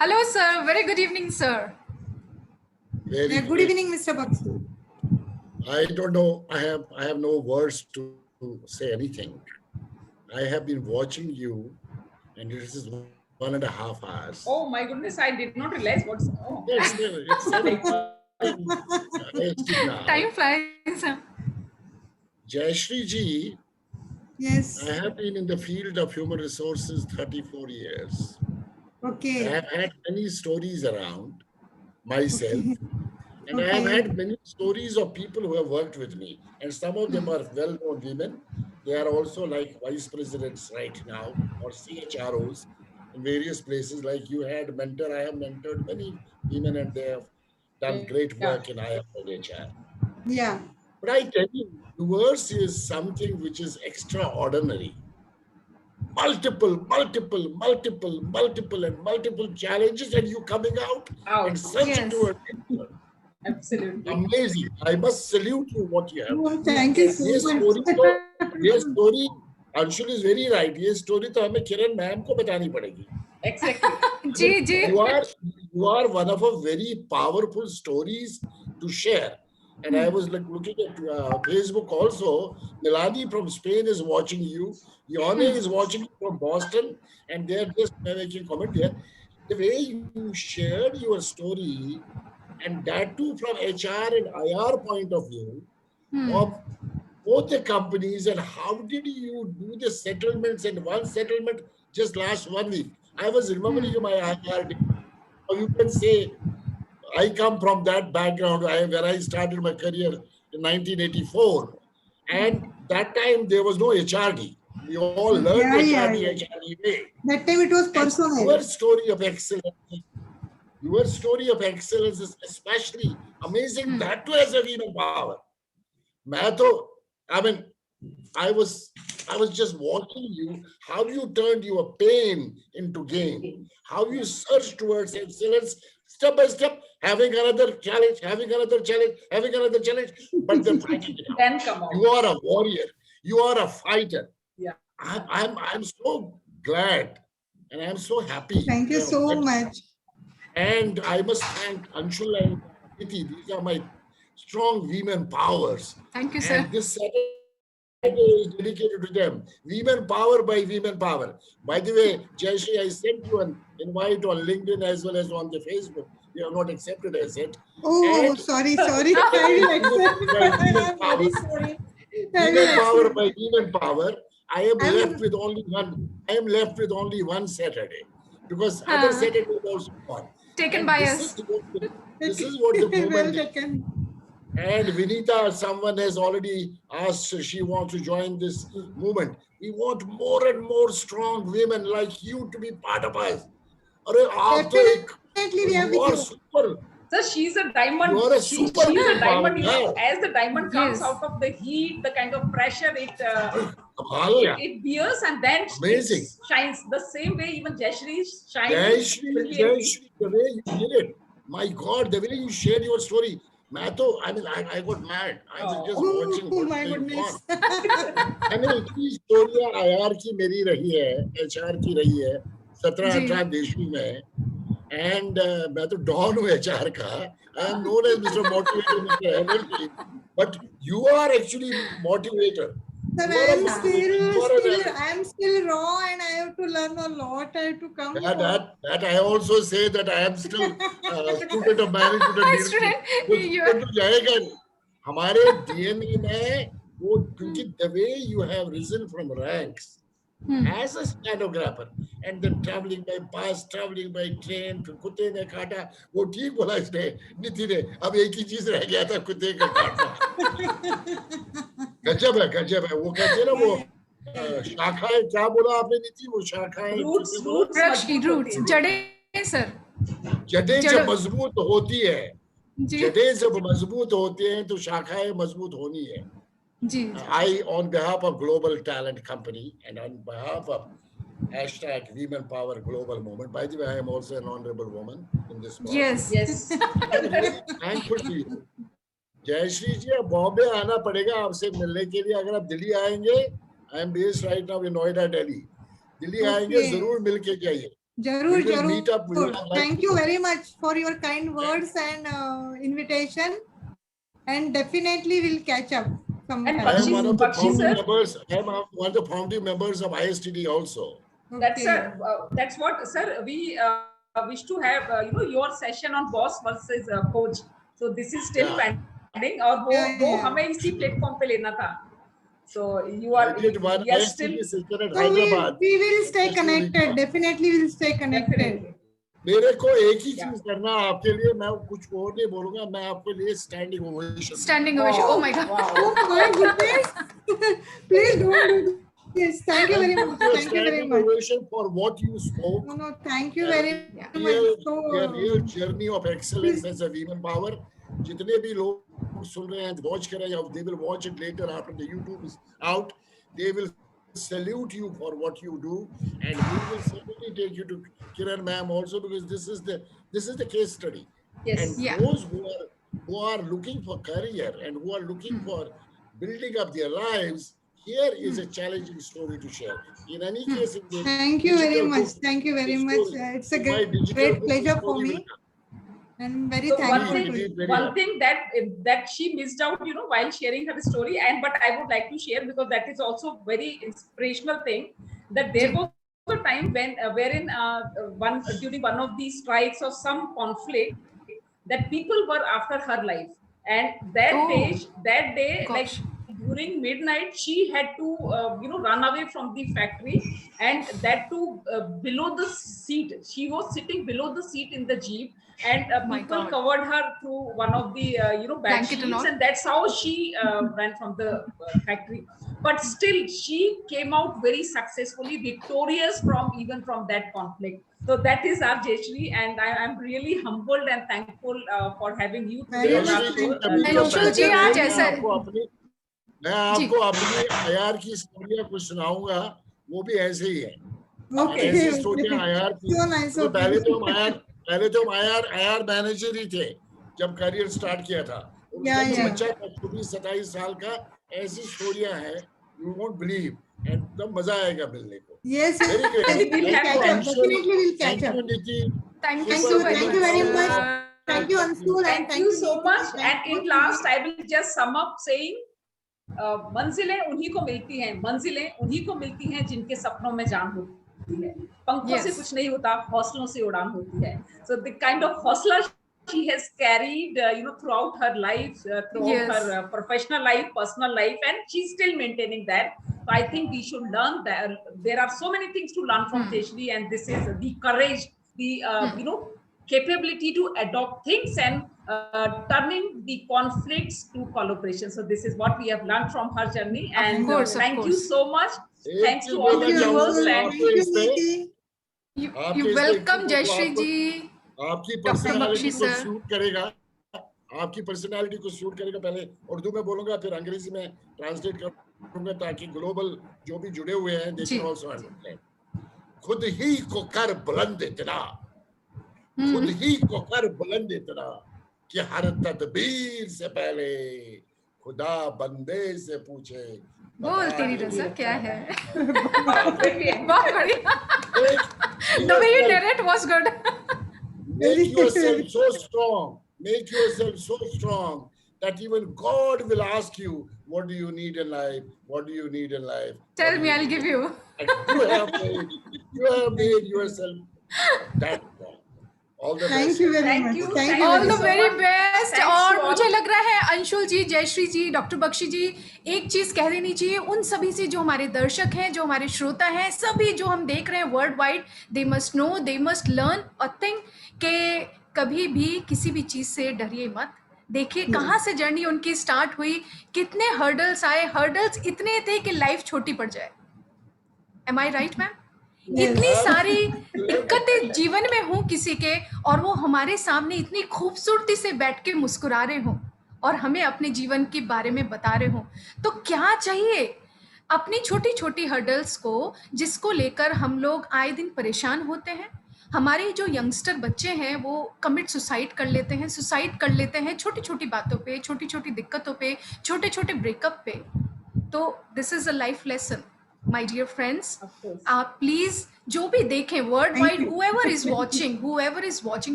Hello, sir. Very good evening, sir.
Very
Good
great.
evening, Mr. Bakshi.
I don't know. I have no words to say anything. I have been watching you, and this is 1.5 hours.
Oh my goodness, I did not realize what's. Oh,
It's
oh my God.
7:15 IST
Time
now.
flies.
Jayashree ji,
Yes.
I have been in the field of human resources 34 years. I
Okay.
have had many stories around myself,
Okay.
and I have
Okay.
had many stories of people who have worked with me. And some of them are well-known women. They are also like vice presidents right now or CHROs in various places. Like you had mentor, I have mentored many women and they have done
Yeah.
great work in IFL HR.
Yeah.
But I tell you, yours is something which is extraordinary. Multiple challenges, and you coming out
Out.
and searching
Yes.
towards it.
Absolutely.
Amazing. I must salute you what you have
Oh,
done.
thank you so
ये
Yes.
much.
Story तो ये story Anshul is very right ये story तो हमें किरण ma'am को बतानी पड़ेगी
Exactly.
I mean,
Ji, ji.
you are one of a very powerful stories to share. And I was like looking at Facebook also. Milani from Spain is watching you. Yone is watching you from Boston, and they're just making comment there. The way you shared your story, and that too from HR and IR point of view of both the companies, and how did you do the settlements? And one settlement just last 1 week. I was remembering my IR days. Or you can say I come from that background where I started my career in 1984. And that time there was no HRD. We all learned
Yeah, yeah,
HRD,
yeah.
HRD way.
That time it was
And
personal.
your story of excellence is especially amazing. That too as a women power. मैं तो, I mean, I was I was just watching you, how you turned your pain into gain, how you search towards excellence step by step, having another challenge, having another challenge, having another challenge, but then fighting it out.
Then come out.
You are a warrior, you are a fighter.
Yeah.
I'm so glad and I'm so happy.
Thank you
to have
so
met.
much.
And I must thank Anshul and Niti. These are my strong women powers.
Thank you, sir.
And this Saturday is dedicated to them. Women power by women power. By the way, Jayashree, I sent you an invite on LinkedIn as well as on the Facebook. You have not accepted as yet.
Oh,
And
sorry. I will accept.
by women
I'm
power,
very sorry. I
women
will
power
accept.
by women power. I am
I'm-
left with only one. I am left with only one Saturday because other Saturday is also gone.
Taken
And
by
this
us.
this is what the
Well
movement is.
taken.
And Vinita, someone has already asked, she wants to join this movement. We want more and more strong women like you to be part of us. अरे आप तो एक
Definitely we are
you are
with you.
super.
So she's a diamond.
You are a
She's
super
a diamond.
power.
As the diamond comes
Yes.
out of the heat, the kind of pressure
कमाल है.
it bears, and then
Amazing.
it shines the same way. Even Jayashree shines.
Jayashree,
brilliantly.
the way you did it. My God, the way you shared your story. I got mad. I was just watching
Oh
what
my
going
goodness.
on. मैंने इतनी स्टोरियां IR की मेरी रही है, HR की रही है, 17-18 देशों में. And मैं तो डॉन हूँ HR का. I am known as Mr. Motivator, Mr. Energy. But you are actually motivator.
But
You are a
I'm
motivator.
I am still raw and I have to learn a lot. I have to come.
That I also say that I am still student of management and leadership.
Student,
वो
you
student तो जाएगा नहीं. हमारे DNA में वो, क्योंकि the way you have risen from ranks as a stenographer and then traveling by bus, traveling by train, फिर कुत्ते ने काटा, वो ठीक बोला इसने, नीति ने, अब एक ही चीज रह गया था, कुत्ते का काटना। गजब है, वो कहते हैं ना वो शाखाएं, क्या बोला आपने नीति, वो शाखाएं
Roots,
किसने बोला?
roots
वृक्ष की
मजबूत
रूट्स,
होती हैं।
जड़ें सर।
जड़ें
जड़-
जब मजबूत होती है,
जी
जड़ें जब मजबूत होती हैं तो शाखाएं मजबूत होनी है।
जी
I, on behalf of Global Talent Company and on behalf of hashtag Women Power Global Movement, by the way, I am also an honorable woman in this process.
Yes
Yes.
I'm really thankful to you. Jayashree ji, अब बॉम्बे आना पड़ेगा आपसे मिलने के लिए। अगर आप दिल्ली आएंगे, I am based right now in Noida, Delhi. Delhi आएंगे,
Okay.
जरूर मिल के जाइए।
Jarur,
We will meet up. We
Jarur.
would like
Thank
to-
you very much for your kind words and invitation. And definitely we'll catch up sometime.
I am one of the
Bakshi
founding
sir.
members. I am one of the founding members of ISTD also.
That's
Okay.
that's what, sir. We wish to have your session on boss versus coach. So this is still
Yeah.
pending, और वो
Yeah,
वो
yeah.
हमें इसी platform पे लेना था. So you
I
are
did one
we are still
ISTD session at
So
Hyderabad.
we will stay
Just 2 weeks
connected.
back.
Definitely we'll stay connected.
definitely.
मेरे को एक ही
Yeah.
चीज करना आपके लिए, मैं कुछ और नहीं बोलूंगा, मैं आपके लिए standing ovation.
Standing ovation,
Wow,
oh my God.
wow.
Oh my goodness. Please don't do this. Thank you very much. Thank you very much.
Ovation for what you spoke.
No, thank you very
Yeah.
much. So,
A real journey of excellence as a women power. जितने भी लोग सुन रहे हैं, watch कर रहे हैं, they will watch it later after the YouTube is out. They will salute you for what you do, and we will certainly take you to Kiran ma'am also, because this is the case study.
Yes.
And
Yeah.
those who are looking for career and who are looking for building up their lives, here is a challenging story to share. In any case, in the
thank you very
digital
much.
book,
Thank you very
the
much.
story-
It's a
in my digital
great
book, the
pleasure for
story
me.
will come.
I'm very
So one
thankful
thing,
to you.
Very
one
well.
thing that she missed out, while sharing her story, and but I would like to share, because that is also very inspirational thing, that there was a time when wherein during one of these strikes or some conflict, that people were after her life, and that
Oh,
day like
gosh.
during midnight she had to run away from the factory, and that too below the seat. She was sitting below the seat in the jeep, and
My
people
God.
covered her through one of the bed
Blanket and
sheets,
all?
and that's how she ran from the factory. But still she came out very successfully, victorious from that conflict. So that is our Jayashree, and I'm really humbled and thankful for having you today on our
Jayashree ji,
show.
कभी तो
अंशुल जी,
बैठे
आज
रहिए,
ऐसा-
मैं आपको अपनी आयार की स्टोरियां कुछ सुनाऊंगा, वो भी ऐसे ही है।
Okay.
ऐसी स्टोरियां आयार की।
So nice
तो
of
पहले
you.
तो हम आयार मैनेजर ही थे जब करियर स्टार्ट किया था। और
Yeah,
जब
yeah.
बच्चा था 26-27 साल का, ऐसी स्टोरियां हैं, you won't believe, एकदम मजा आएगा मिलने को।
Yes,
Very good.
we'll
Thank
catch
you,
up. Definitely we'll catch
Thank
up.
you, Niti.
Thank
Thank
you
you,
very
thank you very much.
much.
Thank you, Anshul, and
Thank you so
Niti.
much.
Thank
And
you.
in last, I will just sum up saying, मंजिलें उन्हीं को मिलती हैं, मंजिलें उन्हीं को मिलती हैं जिनके सपनों में जान होती है। पंखों से
Yes.
कुछ नहीं होता, हौसलों से उड़ान होती है. So the kind of हौसला she has carried, throughout her life, throughout
Yes.
her professional life, personal life, and she's still maintaining that. So I think we should learn that. There are so many things to learn from Jayashree, and this is the courage, the capability to adopt things, and turning the conflicts to collaboration. So this is what we have learned from her journey. And
course, of
thank you
course.
so much.
एक
Thanks
चीज
to all
बोलना
the
Thank you,
viewers.
चाहूंगा
And
Anshul. Thank you, Niti.
You
आपके इस
welcome
व्यक्तित्व को
जयश्री
आपको-
जी,
आपकी
डॉक्टर
पर्सनालिटी
बख्शी
को
सर।
सूट करेगा, आपकी पर्सनालिटी को सूट करेगा। पहले उर्दू में बोलूंगा, फिर अंग्रेजी में ट्रांसलेट करूंगा, ताकि ग्लोबल जो भी जुड़े हुए हैं, they
ji.
can also understand. खुद ही को कर बुलंद इतना, खुद ही को कर बुलंद इतना कि हर तदबीर से पहले खुदा बंदे से पूछे
बोल तेरी रजा क्या है।
brilliant.
बहुत बढ़िया। The way you narrate was good.
Make yourself so strong. Make yourself so strong that even God will ask you, what do you need in life? What do you need in life?
Tell
What do
me,
you
I'll
need
give
in
you.
life? And you have made yourself that strong. All the
Thank
best.
you very
Thank
much.
you.
Thank
Thank
you
all
very
the
so
much.
Very
much.
Best.
Thanks
और
to all.
मुझे लग रहा है अंशुल जी, जयश्री जी, doctor Bakshi जी, एक चीज कह देनी चाहिए उन सभी से जो हमारे दर्शक हैं, जो हमारे श्रोता हैं, सभी जो हम देख रहे हैं world wide, they must know, they must learn a thing के कभी भी किसी भी चीज से डरिए मत। देखिए कहाँ से जर्नी उनकी स्टार्ट हुई, कितने हर्डल्स आए, हर्डल्स इतने थे कि लाइफ छोटी पड़ जाए। M I right ma'am?
Yes.
इतनी सारी
Absolutely.
दिक्कतें जीवन में हों किसी के, और वो हमारे सामने इतनी खूबसूरती से बैठ के मुस्कुरा रहे हों और हमें अपने जीवन के बारे में बता रहे हों, तो क्या चाहिए? अपनी छोटी छोटी हर्डल्स को, जिसको लेकर हम लोग आए दिन परेशान होते हैं। हमारे जो यंगस्टर बच्चे हैं वो कमिट सुसाइड कर लेते हैं छोटी छोटी बातों पे, छोटी छोटी दिक्कतों पे, छोटे छोटे ब्रेकअप पे। तो this is a life lesson my dear friends.
Of course.
आप प्लीज जो भी देखें world
Thank
wide,
you.
whoever is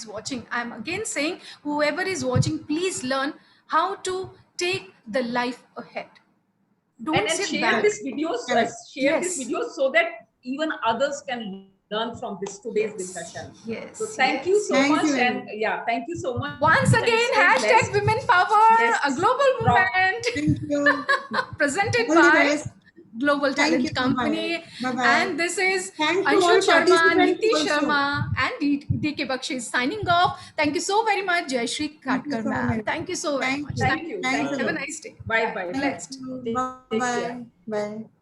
watching, I am again saying, whoever is watching, please learn how to take the life ahead. Don't
And
sit
share
back.
this video,
Correct.
share this
Yes.
video so that even others can learn from this today's
Yes.
discussion.
Yes,
So thank you
yes.
so
Thank
much,
you.
and yeah, thank you so much.
Once
And
again,
stay
hashtag
blessed.
women power,
Yes.
a global
Rock.
movement
Thank you.
presented
All the
by
best.
Global
Thank
Talent
you.
Company.
Bye-bye.
And this is
Thanks to
Anshul
all
Sharma,
participants
Niti
also.
Sharma, and DK Bakshi signing off. Thank you so very much, Jayashree
Thank you
Katkar
so
ma'am.
much.
Thank you so very
Thank
much.
you.
Thank you.
Thank
Thank
you.
Have a
you.
nice day.
Bye bye.
Blessed.
Thank you.
Take care.
Bye-bye. Bye.